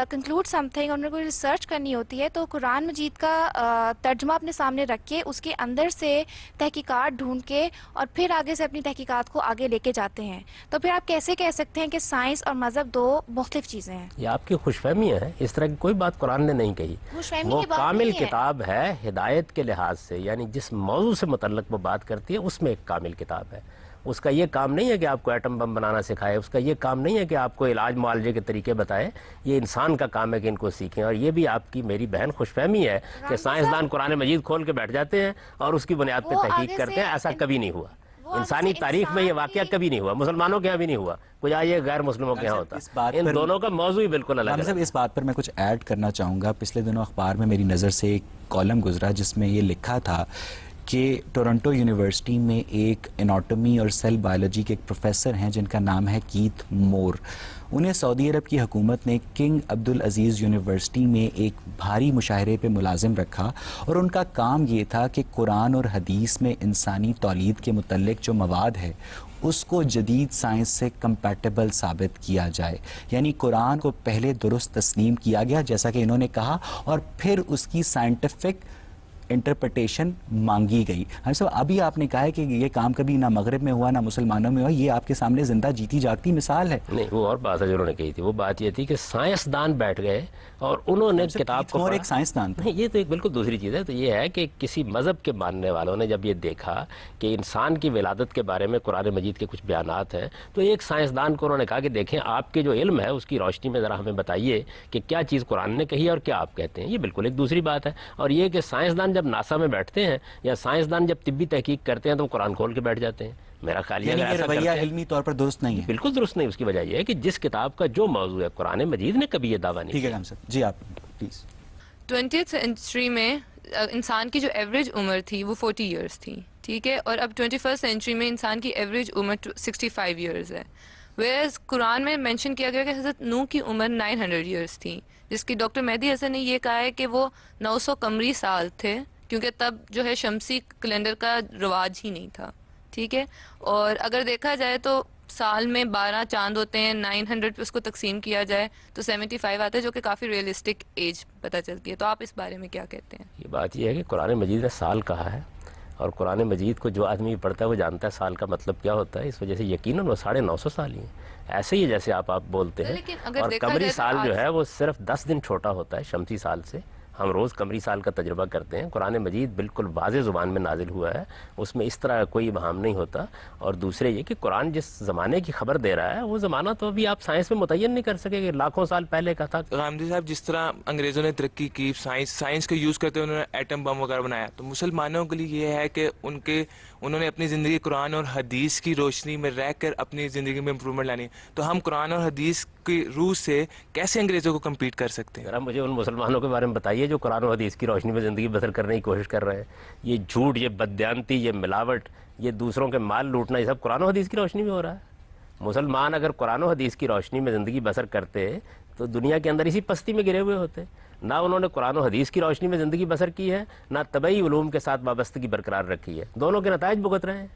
conclude something, انہیں کوئی ریسرچ کرنی ہوتی ہے تو قرآن مجید کا ترجمہ اپنے سامنے رکھ کے اس کے اندر سے تحقیقات ڈھونڈ کے اور پھر آگے سے اپنی تحقیقات کو آگے لے کے جاتے ہیں. تو پھر آپ کیسے کہہ سکتے ہیں کہ سائنس اور مذہب دو مختلف چیزیں ہیں؟ یہ آپ کی خوش فہمیاں ہیں. اس طرح کی کوئی بات قرآن نے نہیں کہی. وہ کامل کتاب ہے ہدایت کے لحاظ سے، یعنی جس موضوع سے متعلق وہ بات کرتی ہے اس میں ایک کامل کتاب ہے. اس کا یہ کام نہیں ہے کہ آپ کو ایٹم بم بنانا سکھائے، اس کا یہ کام نہیں ہے کہ آپ کو علاج معالجے کے طریقے بتائے. یہ انسان کا کام ہے کہ ان کو سیکھیں. اور یہ بھی آپ کی میری بہن خوش فہمی ہے کہ سائنسدان قرآن مجید کھول کے بیٹھ جاتے ہیں اور اس کی بنیاد پہ تحقیق کرتے ہیں. ایسا کبھی نہیں ہوا. انسانی تاریخ میں یہ واقعہ کبھی نہیں ہوا. مسلمانوں کے یہاں بھی نہیں ہوا. کچھ آئیے غیر مسلموں کے یہاں ہوتا. ان دونوں کا موضوع ہی بالکل الگ ہے. اس بات پر میں کچھ ایڈ کرنا چاہوں گا. پچھلے دنوں اخبار میں میری نظر سے ایک کالم گزرا جس میں یہ لکھا تھا کہ ٹورنٹو یونیورسٹی میں ایک اناٹومی اور سیل بایولوجی کے ایک پروفیسر ہیں جن کا نام ہے کیتھ مور. انہیں سعودی عرب کی حکومت نے کنگ عبدالعزیز یونیورسٹی میں ایک بھاری مشاہرے پہ ملازم رکھا اور ان کا کام یہ تھا کہ قرآن اور حدیث میں انسانی تولید کے متعلق جو مواد ہے اس کو جدید سائنس سے کمپیٹیبل ثابت کیا جائے. یعنی قرآن کو پہلے درست تسلیم کیا گیا جیسا کہ انہوں نے کہا اور پھر اس کی سائنٹیفک انٹرپریٹیشن مانگی گئی. ہم سب ابھی آپ نے کہا ہے کہ یہ کام کبھی نہ مغرب میں ہوا نہ مسلمانوں میں ہوا. یہ آپ کے سامنے زندہ جیتی جاگتی مثال ہے. نہیں، وہ اور بات ہے جو انہوں نے کہی تھی. وہ بات یہ تھی کہ سائنسدان بیٹھ گئے اور انہوں نے کتاب کو ایک سائنسدان تھا. یہ تو ایک بالکل دوسری چیز ہے. تو یہ ہے کہ کسی مذہب کے ماننے والوں نے جب یہ دیکھا کہ انسان کی ولادت کے بارے میں قرآن مجید کے کچھ بیانات ہیں تو ایک سائنسدان کو انہوں نے کہا کہ دیکھیں آپ کے جو علم ہے اس کی روشنی میں ذرا ہمیں بتائیے کہ کیا چیز قرآن نے کہی اور کیا آپ کہتے ہیں. یہ بالکل ایک دوسری بات ہے. اور یہ کہ سائنسدان جب ناسا میں بیٹھتے ہیں یا سائنسدان جب طبی تحقیق کرتے ہیں تو وہ قرآن کھول کے بیٹھ جاتے ہیں. میرا خیال یہ رویہ علمی طور پر درست نہیں ہے. بالکل درست نہیں. اس کی وجہ یہ ہے کہ جس کتاب کا جو موضوع ہے قرآن مجید نے کبھی یہ دعویٰ نہیں. ٹھیک ہے صاحب. جی آپ پلیز. 20th سینچری میں انسان کی جو ایوریج عمر تھی وہ 40 ایئرس تھی. ٹھیک ہے. اور اب 21st سینچری میں انسان کی ایوریج عمر 65 ایئرز ہے. ویئرز قرآن میں مینشن کیا گیا کہ حضرت نوح کی عمر 900 ایئرس تھی، جس کی ڈاکٹر مہدی حسن نے یہ کہا ہے کہ وہ 900 قمری سال تھے کیونکہ تب جو ہے شمسی کیلنڈر کا رواج ہی نہیں تھا. ٹھیک ہے. اور اگر دیکھا جائے تو سال میں 12 چاند ہوتے ہیں, 900 پہ اس کو تقسیم کیا جائے تو 75 آتا ہے, جو کہ کافی ریئلسٹک ایج پتہ چلتی ہے. تو آپ اس بارے میں کیا کہتے ہیں؟ یہ بات یہ ہے کہ قرآن مجید نے سال کہا ہے, اور قرآن مجید کو جو آدمی پڑھتا ہے وہ جانتا ہے سال کا مطلب کیا ہوتا ہے. اس وجہ سے یقیناً وہ 950 سال ہی ہیں. ایسے ہی جیسے آپ بولتے ہیں, لیکن اگر اور دیکھا قمری جائے تو سال جو آج- ہے وہ صرف 10 دن چھوٹا ہوتا ہے شمسی سال سے. ہم روز قمری سال کا تجربہ کرتے ہیں. قرآن مجید بالکل واضح زبان میں نازل ہوا ہے, اس میں اس طرح کوئی ابہام نہیں ہوتا. اور دوسرے یہ کہ قرآن جس زمانے کی خبر دے رہا ہے وہ زمانہ تو ابھی آپ سائنس میں متعین نہیں کر سکے کہ لاکھوں سال پہلے کا تھا. غامدی صاحب, جس طرح انگریزوں نے ترقی کی, سائنس کو یوز کرتے ہوئے انہوں نے ایٹم بم وغیرہ بنایا, تو مسلمانوں کے لیے یہ ہے کہ انہوں نے اپنی زندگی قرآن اور حدیث کی روشنی میں رہ کر اپنی زندگی میں امپرومنٹ لانی. تو ہم قرآن اور حدیث کی روح سے کیسے انگریزوں کو کمپیٹ کر سکتے ہیں؟ ذرا مجھے ان مسلمانوں کے بارے میں بتائیے جو قرآن و حدیث کی روشنی میں زندگی بسر کرنے کی کوشش کر رہے ہیں. یہ جھوٹ, یہ بددیانتی, یہ ملاوٹ, یہ دوسروں کے مال لوٹنا, یہ سب قرآن و حدیث کی روشنی میں ہو رہا ہے. مسلمان اگر قرآن و حدیث کی روشنی میں زندگی بسر کرتے تو دنیا کے اندر اسی پستی میں گرے ہوئے ہوتے. نہ انہوں نے قرآن و حدیث کی روشنی میں زندگی بسر کی ہے, نہ طبعی علوم کے ساتھ وابستگی برقرار رکھی ہے. دونوں کے نتائج بھگت رہے ہیں.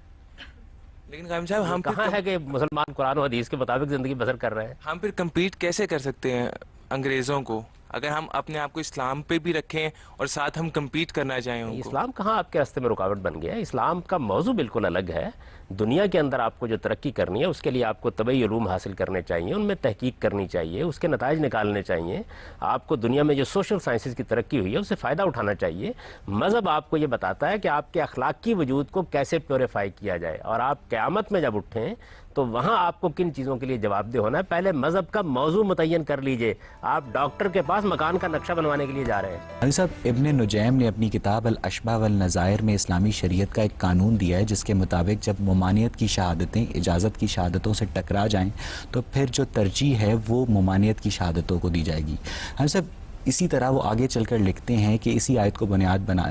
لیکن غام صاحب, ہم کہاں ہے کہ مسلمان قرآن و حدیث کے مطابق زندگی بسر کر رہے ہیں؟ ہم پھر کمپیٹ کیسے کر سکتے ہیں انگریزوں کو, اگر ہم اپنے آپ کو اسلام پہ بھی رکھیں اور ساتھ ہم کمپیٹ کرنا چاہیں ان کو؟ اسلام کہاں آپ کے راستے میں رکاوٹ بن گیا ہے. اسلام کا موضوع بالکل الگ ہے. دنیا کے اندر آپ کو جو ترقی کرنی ہے اس کے لیے آپ کو طبعی علوم حاصل کرنے چاہیے, ان میں تحقیق کرنی چاہیے, اس کے نتائج نکالنے چاہیے. آپ کو دنیا میں جو سوشل سائنسز کی ترقی ہوئی ہے اس سے فائدہ اٹھانا چاہیے. مذہب آپ کو یہ بتاتا ہے کہ آپ کے اخلاقی وجود کو کیسے پیوریفائی کیا جائے, اور آپ قیامت میں جب اٹھیں تو وہاں آپ کو کن چیزوں کے لیے جواب دہ ہونا ہے. پہلے مذہب کا موضوع متعین کر لیجئے. آپ ڈاکٹر کے پاس مکان کا نقشہ بنوانے کے لیے جا رہے ہیں. علی صاحب, ابن نجیم نے اپنی کتاب الاشباح والنظائر میں اسلامی شریعت کا ایک قانون دیا ہے جس کے مطابق جب ممانعت کی شہادتیں اجازت کی شہادتوں سے ٹکرا جائیں تو پھر جو ترجیح ہے وہ ممانعت کی شہادتوں کو دی جائے گی. ہم سب اسی طرح وہ آگے چل کر لکھتے ہیں کہ اسی آیت کو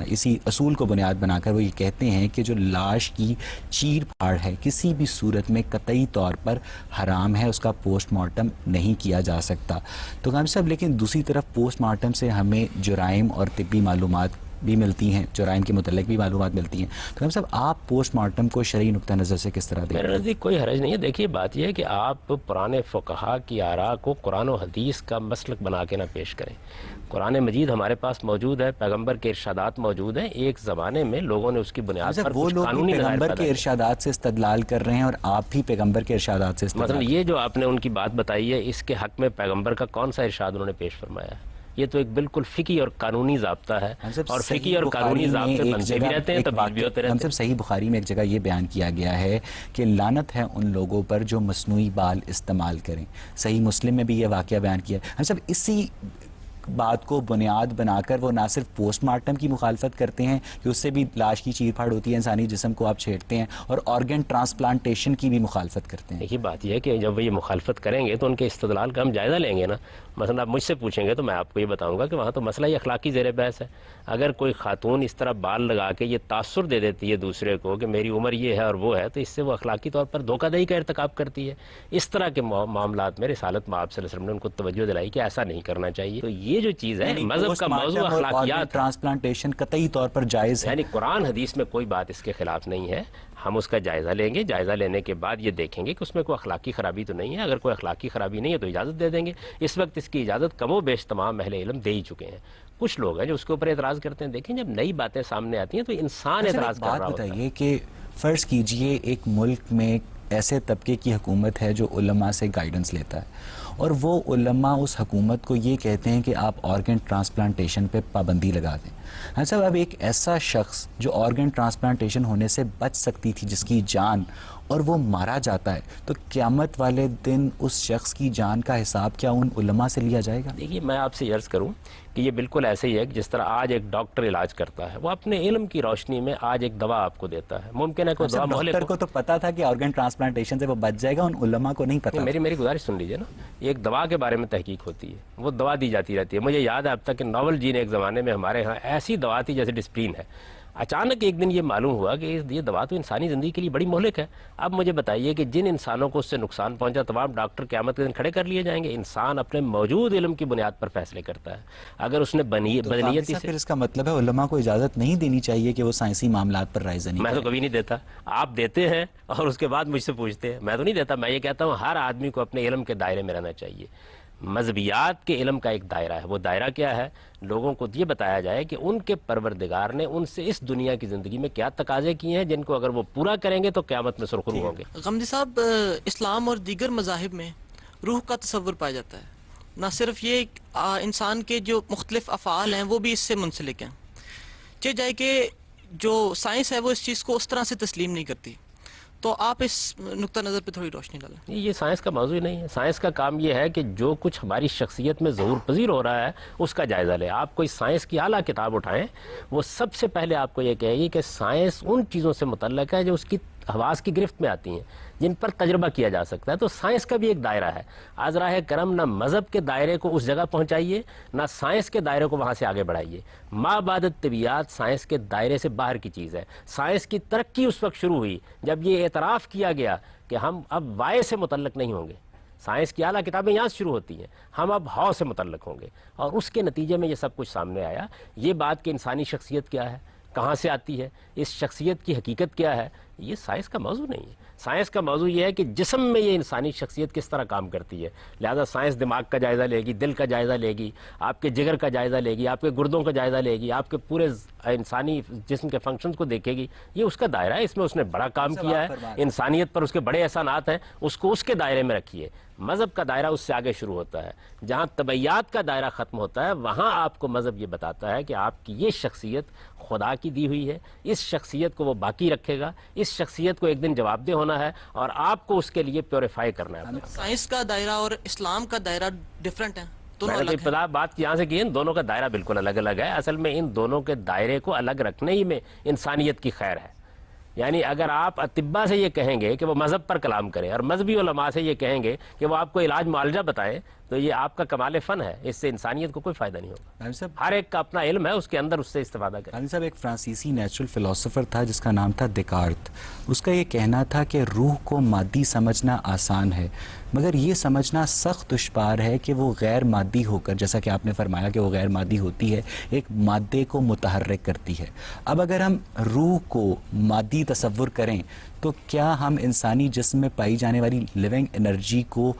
اسی اصول کو بنیاد بنا کر وہ یہ کہتے ہیں کہ جو لاش کی چیر پھاڑ ہے کسی بھی صورت میں قطعی طور پر حرام ہے, اس کا پوسٹ مارٹم نہیں کیا جا سکتا. تو غام صاحب, لیکن دوسری طرف پوسٹ مارٹم سے ہمیں جرائم اور طبی معلومات بھی ملتی ہیں, جرائم کے متعلق بھی معلومات ملتی ہیں. تو غام صاحب, آپ پوسٹ مارٹم کو شرعی نقطہ نظر سے کس طرح دیکھیں؟ میرے نزدیک کوئی حرج نہیں ہے. دیکھیے بات یہ ہے کہ آپ پرانے فقہا کی آراء کو قرآن و حدیث کا مسلک بنا کے نہ پیش کریں. قرآن مجید ہمارے پاس موجود ہے, پیغمبر کے ارشادات موجود ہیں. ایک زمانے میں لوگوں نے اس کی بنیاد پر وہ کچھ لوگ قانونی پیغمبر کے ارشادات سے استدلال کر رہے ہیں اور آپ بھی پیغمبر کے ارشادات سے استدلال مطلب یہ جو آپ نے ان کی بات بتائی ہے, اس کے حق میں پیغمبر کا کون سا ارشاد انہوں نے پیش فرمایا ہے؟ یہ تو ایک بالکل فقہی اور قانونی ضابطہ ہے, اور فقہی اور قانونی ضابطے بنتے بھی رہتے ہیں, تبدیل بھی ہوتے رہتے ہیں. ہم سب صحیح بخاری میں ایک جگہ یہ بیان کیا گیا ہے کہ لعنت ہے ان لوگوں پر جو مصنوعی بال استعمال کریں. صحیح مسلم میں بھی یہ واقعہ بیان کیا ہے. ہم سب اسی بات کو بنیاد بنا کر وہ نہ صرف پوسٹ مارٹم کی مخالفت کرتے ہیں کہ اس سے بھی لاش کی چیر پھاڑ ہوتی ہے, انسانی جسم کو آپ چھیڑتے ہیں, اور آرگن ٹرانسپلانٹیشن کی بھی مخالفت کرتے ہیں. دیکھیے بات یہ ہے کہ جب وہ یہ مخالفت کریں گے تو ان کے استدلال کا ہم جائزہ لیں گے نا. مثلا آپ مجھ سے پوچھیں گے تو میں آپ کو یہ بتاؤں گا کہ وہاں تو مسئلہ یہ اخلاقی زیر بحث ہے. اگر کوئی خاتون اس طرح بال لگا کے یہ تاثر دے دیتی ہے دوسرے کو کہ میری عمر یہ ہے اور وہ ہے, تو اس سے وہ اخلاقی طور پر دھوکہ دہی کا ارتکاب کرتی ہے. اس طرح کے معاملات میں رسالت میں آپ صلی اللہ علیہ وسلم نے ان کو توجہ دلائی کہ ایسا نہیں کرنا چاہیے. تو یہ جو چیز ہے مذہب کا موضوع اخلاقیات, ٹرانسپلانٹیشن قطعی طور پر جائز ہے, یعنی قرآن حدیث میں کوئی بات اس کے خلاف نہیں ہے. ہم اس کا جائزہ لیں گے, جائزہ لینے کے بعد یہ دیکھیں گے کہ اس میں کوئی اخلاقی خرابی تو نہیں ہے. اگر کوئی اخلاقی خرابی نہیں ہے تو اجازت دے دیں گے. اس وقت اس کی اجازت کم و بیش تمام اہل علم دے ہی چکے ہیں. کچھ لوگ ہیں جو اس کے اوپر اعتراض کرتے ہیں. دیکھیں جب نئی باتیں سامنے آتی ہیں تو انسان اعتراض کر رہا ہوتا ہے. بتائیے کہ فرض کیجئے ایک ملک میں ایسے طبقے کی حکومت ہے جو علماء سے گائیڈنس لیتا ہے, اور وہ علماء اس حکومت کو یہ کہتے ہیں کہ آپ آرگن ٹرانسپلانٹیشن پہ پابندی لگا دیں. ہاں صاحب, اب ایک ایسا شخص جو آرگن ٹرانسپلانٹیشن ہونے سے بچ سکتی تھی, جس کی جان, اور وہ مارا جاتا ہے, تو قیامت والے دن اس شخص کی جان کا حساب کیا ان علماء سے لیا جائے گا؟ دیکھیے میں آپ سے عرض کروں کہ یہ بالکل ایسے ہی ہے جس طرح آج ایک ڈاکٹر علاج کرتا ہے, وہ اپنے علم کی روشنی میں آج ایک دوا آپ کو دیتا ہے. ممکن ہے کوئی دوا ڈاکٹر کو تو پتا تھا کہ آرگن ٹرانسپلانٹیشن سے وہ بچ جائے گا, ان علماء کو نہیں پتا. میری گزارش سن لیجیے نا. ایک دوا کے بارے میں تحقیق ہوتی ہے, وہ دوا دی جاتی رہتی ہے. مجھے یاد ہے اب تک کہ ناول جی نے ایک زمانے میں ہمارے ہاں ایسی دوا تھی جیسے ڈسپرین ہے. اچانک ایک دن یہ معلوم ہوا کہ یہ دوا تو انسانی زندگی کے لیے بڑی مہلک ہے. اب مجھے بتائیے کہ جن انسانوں کو اس سے نقصان پہنچا تمام ڈاکٹر قیامت کے دن کھڑے کر لیے جائیں گے. انسان اپنے موجود علم کی بنیاد پر فیصلے کرتا ہے. اگر اس نے بدنیتی سے, پھر اس کا مطلب ہے علماء کو اجازت نہیں دینی چاہیے کہ وہ سائنسی معاملات پر رائے زنی میں تو کبھی نہیں دیتا. آپ دیتے ہیں اور اس کے بعد مجھ سے پوچھتے ہیں. میں تو نہیں دیتا. میں یہ کہتا ہوں ہر آدمی کو اپنے علم کے دائرے میں رہنا چاہیے. مذہبیات کے علم کا ایک دائرہ ہے. وہ دائرہ کیا ہے؟ لوگوں کو یہ بتایا جائے کہ ان کے پروردگار نے ان سے اس دنیا کی زندگی میں کیا تقاضے کیے ہیں جن کو اگر وہ پورا کریں گے تو قیامت میں سرخرو ہوں گے. غمدی صاحب، اسلام اور دیگر مذاہب میں روح کا تصور پایا جاتا ہے. نہ صرف یہ انسان کے جو مختلف افعال ہیں وہ بھی اس سے منسلک ہیں. چاہے جائے کہ جو سائنس ہے وہ اس چیز کو اس طرح سے تسلیم نہیں کرتی. تو آپ اس نقطہ نظر پہ تھوڑی روشنی ڈالیں. یہ سائنس کا موضوع نہیں ہے. سائنس کا کام یہ ہے کہ جو کچھ ہماری شخصیت میں ظہور پذیر ہو رہا ہے اس کا جائزہ لے. آپ کوئی سائنس کی اعلیٰ کتاب اٹھائیں، وہ سب سے پہلے آپ کو یہ کہے گی کہ سائنس ان چیزوں سے متعلق ہے جو اس کی حواس کی گرفت میں آتی ہیں، جن پر تجربہ کیا جا سکتا ہے. تو سائنس کا بھی ایک دائرہ ہے. از راہ کرم نہ مذہب کے دائرے کو اس جگہ پہنچائیے، نہ سائنس کے دائرے کو وہاں سے آگے بڑھائیے. ما بعد طبیعیات سائنس کے دائرے سے باہر کی چیز ہے. سائنس کی ترقی اس وقت شروع ہوئی جب یہ اعتراف کیا گیا کہ ہم اب وائے سے متعلق نہیں ہوں گے. سائنس کی اعلیٰ کتابیں یہاں سے شروع ہوتی ہیں، ہم اب ہاؤ سے متعلق ہوں گے. اور اس کے نتیجے میں یہ سب کچھ سامنے آیا. یہ بات کہ انسانی شخصیت کیا ہے، کہاں سے آتی ہے، اس شخصیت کی حقیقت کیا ہے، یہ سائنس کا موضوع نہیں ہے. سائنس کا موضوع یہ ہے کہ جسم میں یہ انسانی شخصیت کس طرح کام کرتی ہے. لہذا سائنس دماغ کا جائزہ لے گی، دل کا جائزہ لے گی، آپ کے جگر کا جائزہ لے گی، آپ کے گردوں کا جائزہ لے گی، آپ کے پورے انسانی جسم کے فنکشنز کو دیکھے گی. یہ اس کا دائرہ ہے. اس میں اس نے بڑا کام کیا ہے، انسانیت پر اس کے بڑے احسانات ہیں. اس کو اس کے دائرے میں رکھیے. مذہب کا دائرہ اس سے آگے شروع ہوتا ہے. جہاں طبیعیات کا دائرہ ختم ہوتا ہے وہاں آپ کو مذہب یہ بتاتا ہے کہ آپ کی یہ شخصیت خدا کی دی ہوئی ہے. اس شخصیت کو وہ باقی رکھے گا. اس شخصیت کو ایک دن جواب دہ ہونا ہے اور آپ کو اس کے لیے پیوریفائی کرنا ہے. سائنس کا دائرہ اور اسلام کا دائرہ ڈیفرنٹ ہے، دونوں الگ ہیں. بات یہاں سے کی، ان دونوں کا دائرہ بالکل الگ الگ ہے. اصل میں ان دونوں کے دائرے کو الگ رکھنے ہی میں انسانیت کی خیر ہے. یعنی اگر آپ اطباء سے یہ کہیں گے کہ وہ مذہب پر کلام کریں اور مذہبی علماء سے یہ کہیں گے کہ وہ آپ کو علاج معالجہ بتائیں تو یہ آپ کا کمال فن ہے. اس سے انسانیت کو کوئی فائدہ نہیں ہوگا. ہر ایک کا اپنا علم ہے، اس کے اندر اس سے استفادہ کریں. صاحب، ایک فرانسیسی نیچرل فلسفر تھا جس کا نام تھا دیکارت. اس کا یہ کہنا تھا کہ روح کو مادی سمجھنا آسان ہے مگر یہ سمجھنا سخت دشوار ہے کہ وہ غیر مادی ہو کر، جیسا کہ آپ نے فرمایا کہ وہ غیر مادی ہوتی ہے، ایک مادے کو متحرک کرتی ہے. اب اگر ہم روح کو مادی تصور کریں تو کیا ہم انسانی جسم میں پائی جانے والی لیونگ انرجی کو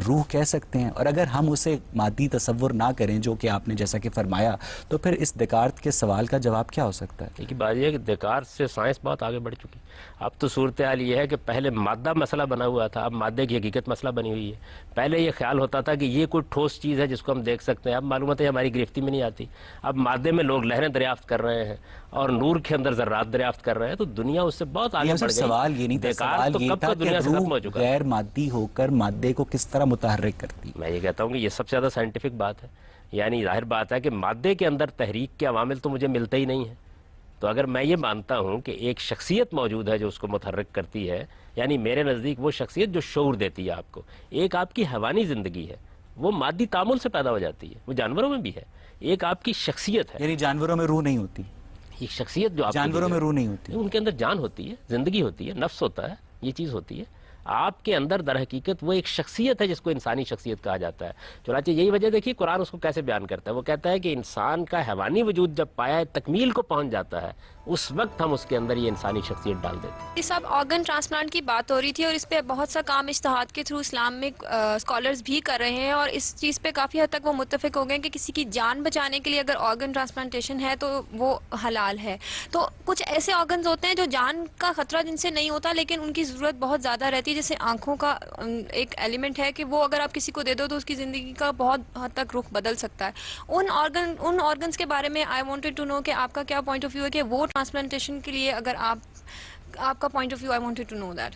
روح کہہ سکتے ہیں؟ اور اگر ہم اسے مادی تصور نہ کریں جو کہ آپ نے جیسا کہ فرمایا، تو پھر اس دیکارت کے سوال کا جواب کیا ہو سکتا ہے؟ ایک بات یہ ہے کہ دیکارت سے سائنس بہت آگے بڑھ چکی. اب تو صورتحال یہ ہے کہ پہلے مادہ مسئلہ بنا ہوا تھا، اب مادے کی حقیقت مسئلہ بنی ہوئی ہے. پہلے یہ خیال ہوتا تھا کہ یہ کوئی ٹھوس چیز ہے جس کو ہم دیکھ سکتے ہیں. اب معلومات ہماری گرفتی میں نہیں آتی. اب مادے میں لوگ لہریں دریافت کر رہے ہیں اور نور کے اندر ذرات دریافت کر رہے ہیں. تو دنیا اس سے بہت آگے بڑھ گئی. سوال یہ نہیں تھا، سوال یہ تھا کہ روح غیر مادی ہو کر مادے کو کس طرح متحرک کرتی. میں یہ کہتا ہوں کہ یہ سب سے زیادہ سائنٹیفک بات ہے. یعنی ظاہر بات ہے کہ مادے کے اندر تحریک کے عوامل تو مجھے ملتے ہی نہیں ہیں. تو اگر میں یہ مانتا ہوں کہ ایک شخصیت موجود ہے جو اس کو متحرک کرتی ہے، یعنی میرے نزدیک وہ شخصیت جو شعور دیتی ہے آپ کو. ایک آپ کی حیوانی زندگی ہے، وہ مادی تعامل سے پیدا ہو جاتی ہے، وہ جانوروں میں بھی ہے. ایک آپ کی شخصیت ہے، یعنی جانوروں میں روح نہیں ہوتی. ایک شخصیت جو جانوروں میں روح نہیں ہوتی، ان کے اندر جان ہوتی ہے، زندگی ہوتی ہے، نفس ہوتا ہے، یہ چیز ہوتی ہے. آپ کے اندر در حقیقت وہ ایک شخصیت ہے جس کو انسانی شخصیت کہا جاتا ہے. چنانچہ یہی وجہ دیکھیے قرآن اس کو کیسے بیان کرتا ہے. وہ کہتا ہے کہ انسان کا حیوانی وجود جب پایا تکمیل کو پہنچ جاتا ہے اس وقت ہم اس کے اندر یہ انسانی شخصیت ڈال دیتے ہیں. صاحب، آرگن ٹرانسپلانٹ کی بات ہو رہی تھی اور اس پہ بہت سا کام اجتہاد کے تھرو اسلام میں اسکالرز بھی کر رہے ہیں اور اس چیز پہ کافی حد تک وہ متفق ہو گئے کہ کسی کی جان بچانے کے لیے اگر آرگن ٹرانسپلانٹیشن ہے تو وہ حلال ہے. تو کچھ ایسے آرگنز ہوتے ہیں جو جان کا خطرہ جن سے نہیں ہوتا لیکن ان کی ضرورت بہت زیادہ رہتی ہے، جیسے آنکھوں کا ایک ایلیمنٹ ہے کہ وہ اگر آپ کسی کو دے دو تو اس کی زندگی کا بہت حد تک رخ بدل سکتا ہے. ان آرگنز کے بارے میں آئی وانٹڈ ٹو نو کہ آپ کا کیا پوائنٹ آف ویو ہے کہ وہ ٹرانسپلانٹیشن کے لیے اگر آپ کا point of view, I wanted to know that.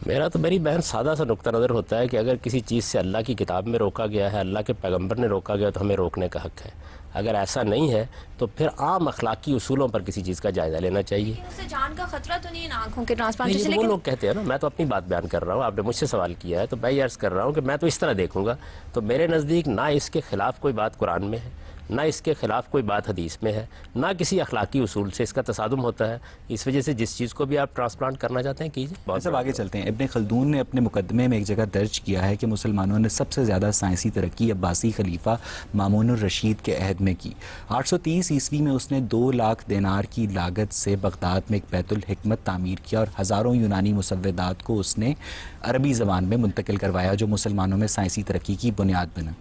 میرا تو میری بہن سادہ سا نقطہ نظر ہوتا ہے کہ اگر کسی چیز سے اللہ کی کتاب میں روکا گیا ہے، اللہ کے پیغمبر نے روکا گیا تو ہمیں روکنے کا حق ہے. اگر ایسا نہیں ہے تو پھر عام اخلاقی اصولوں پر کسی چیز کا جائزہ لینا چاہیے. اس سے جان کا خطرہ تو نہیں ہے آنکھوں کے ٹرانسپلانٹیشن. وہ لوگ کہتے ہیں نا، میں تو اپنی بات بیان کر رہا ہوں، آپ نے مجھ سے سوال کیا ہے تو میں یہ عرض کر رہا ہوں کہ میں تو اس طرح دیکھوں گا. تو میرے نزدیک نہ اس کے خلاف کوئی بات قرآن میں ہے، نہ اس کے خلاف کوئی بات حدیث میں ہے، نہ کسی اخلاقی اصول سے اس کا تصادم ہوتا ہے. اس وجہ سے جس چیز کو بھی آپ ٹرانسپلانٹ کرنا چاہتے ہیں کیجیے. سب آگے چلتے ہیں. ابن خلدون نے اپنے مقدمے میں ایک جگہ درج کیا ہے کہ مسلمانوں نے سب سے زیادہ سائنسی ترقی عباسی خلیفہ مامون الرشید کے عہد میں کی. 830 عیسوی میں اس نے 2 لاکھ دینار کی لاگت سے بغداد میں ایک بیت الحکمت تعمیر کیا اور ہزاروں یونانی مسودات کو اس نے عربی زبان میں منتقل کروایا جو مسلمانوں میں سائنسی ترقی کی بنیاد بنا.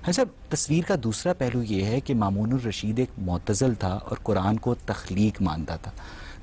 صاحب تصویر کا دوسرا پہلو یہ ہے کہ مامون الرشید ایک معتزل تھا اور قرآن کو تخلیق مانتا تھا.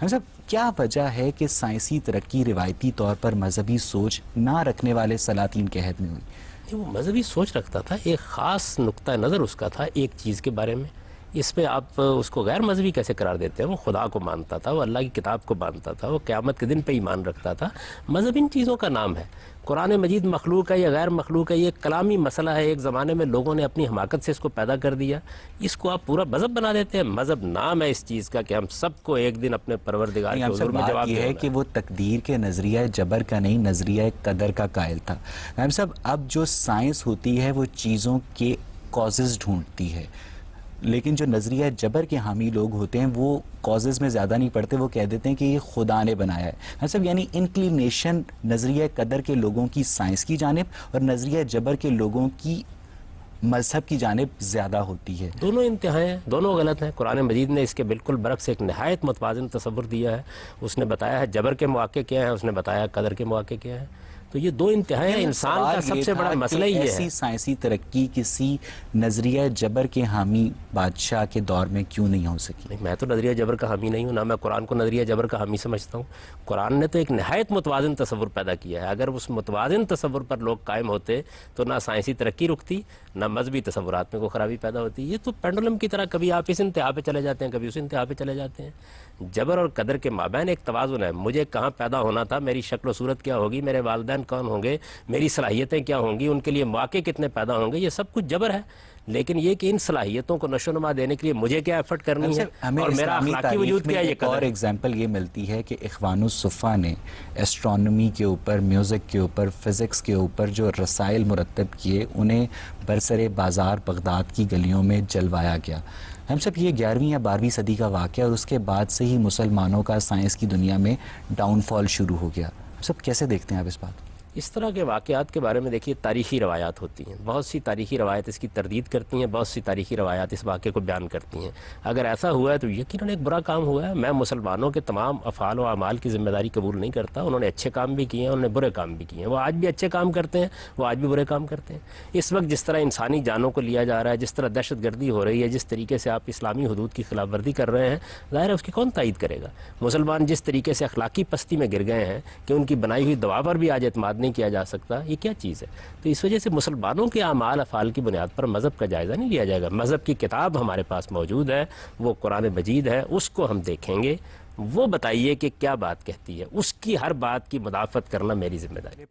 صاحب کیا وجہ ہے کہ سائنسی ترقی روایتی طور پر مذہبی سوچ نہ رکھنے والے سلاطین کے عہد میں ہوئی؟ وہ مذہبی سوچ رکھتا تھا، ایک خاص نقطہ نظر اس کا تھا ایک چیز کے بارے میں. اس پہ آپ اس کو غیر مذہبی کیسے قرار دیتے ہیں؟ وہ خدا کو مانتا تھا، وہ اللہ کی کتاب کو مانتا تھا، وہ قیامت کے دن پہ ایمان رکھتا تھا. مذہب ان چیزوں کا نام ہے. قرآن مجید مخلوق ہے یا غیر مخلوق ہے یہ کلامی مسئلہ ہے. ایک زمانے میں لوگوں نے اپنی حماقت سے اس کو پیدا کر دیا، اس کو آپ پورا مذہب بنا دیتے ہیں. مذہب نام ہے اس چیز کا کہ ہم سب کو ایک دن اپنے پروردگار کے حضور میں جواب یہ ہے کہ وہ تقدیر کے نظریہ جبر کا نہیں، نظریہ قدر کا قائل تھا. صاحب اب جو سائنس ہوتی ہے وہ چیزوں کے کازز ڈھونڈتی ہے، لیکن جو نظریہ جبر کے حامی لوگ ہوتے ہیں وہ کازز میں زیادہ نہیں پڑتے، وہ کہہ دیتے ہیں کہ یہ خدا نے بنایا ہے. صاحب یعنی انکلینیشن نظریہ قدر کے لوگوں کی سائنس کی جانب اور نظریہ جبر کے لوگوں کی مذہب کی جانب زیادہ ہوتی ہے. دونوں انتہائیں ہیں، دونوں غلط ہیں. قرآن مجید نے اس کے بالکل برعکس ایک نہایت متوازن تصور دیا ہے. اس نے بتایا ہے جبر کے مواقع کیا ہیں، اس نے بتایا قدر کے مواقع کیا ہیں. تو یہ دو انتہائیں ہیں. انسان کا سب سے بڑا مسئلہ یہ ہے ایسی سائنسی ترقی کسی نظریہ جبر کے حامی بادشاہ کے دور میں کیوں نہیں ہو سکی؟ میں تو نظریہ جبر کا حامی نہیں ہوں، نہ میں قرآن کو نظریہ جبر کا حامی سمجھتا ہوں. قرآن نے تو ایک نہایت متوازن تصور پیدا کیا ہے. اگر اس متوازن تصور پر لوگ قائم ہوتے تو نہ سائنسی ترقی رکتی، نہ مذہبی تصورات میں کوئی خرابی پیدا ہوتی. یہ تو پینڈولم کی طرح کبھی آپ اس انتہا پہ چلے جاتے ہیں، کبھی اس انتہا پہ چلے جاتے ہیں. جبر اور قدر کے مابین ایک توازن ہے. مجھے کہاں پیدا ہونا تھا، میری شکل و صورت کیا ہوگی، میرے والدین کون ہوں گے، میری صلاحیتیں کیا ہوں گی، ان کے لیے مواقع کتنے پیدا ہوں گے، یہ سب کچھ جبر ہے. لیکن یہ کہ ان صلاحیتوں کو نشو و نما دینے کے لیے مجھے کیا ایفرٹ کرنی ہے اور میرا اخلاقی وجود کیا ہے، یہ اور ایگزامپل یہ ملتی ہے کہ اخوان الصفا نے ایسٹرونومی کے اوپر، میوزک کے اوپر، فزکس کے اوپر جو رسائل مرتب کیے انہیں برسر بازار بغداد کی گلیوں میں جلوایا گیا. ہم سب یہ 11ویں یا 12ویں صدی کا واقعہ اور اس کے بعد سے ہی مسلمانوں کا سائنس کی دنیا میں ڈاؤن فال شروع ہو گیا. ہم سب کیسے دیکھتے ہیں آپ اس بات؟ اس طرح کے واقعات کے بارے میں دیکھیے تاریخی روایات ہوتی ہیں، بہت سی تاریخی روایت اس کی تردید کرتی ہیں، بہت سی تاریخی روایات اس واقعے کو بیان کرتی ہیں. اگر ایسا ہوا ہے تو یقیناً ایک برا کام ہوا ہے. میں مسلمانوں کے تمام افعال و اعمال کی ذمہ داری قبول نہیں کرتا. انہوں نے اچھے کام بھی کیے ہیں، انہوں نے برے کام بھی کیے ہیں. وہ آج بھی اچھے کام کرتے ہیں، وہ آج بھی برے کام کرتے ہیں. اس وقت جس طرح انسانی جانوں کو لیا جا رہا ہے، جس طرح دہشت گردی ہو رہی ہے، جس طریقے سے آپ اسلامی حدود کی خلاف ورزی کر رہے ہیں، ظاہر ہے اس کی کون تائید کرے گا؟ مسلمان جس طریقے سے اخلاقی پستی میں گر گئے ہیں کہ ان کی بنائی ہوئی دوا پر بھی آج اعتماد نہیں کیا جا سکتا، یہ کیا چیز ہے؟ تو اس وجہ سے مسلمانوں کے اعمال افعال کی بنیاد پر مذہب کا جائزہ نہیں لیا جائے گا. مذہب کی کتاب ہمارے پاس موجود ہے، وہ قرآن مجید ہے، اس کو ہم دیکھیں گے. وہ بتائیے کہ کیا بات کہتی ہے، اس کی ہر بات کی مدافعت کرنا میری ذمہ داری.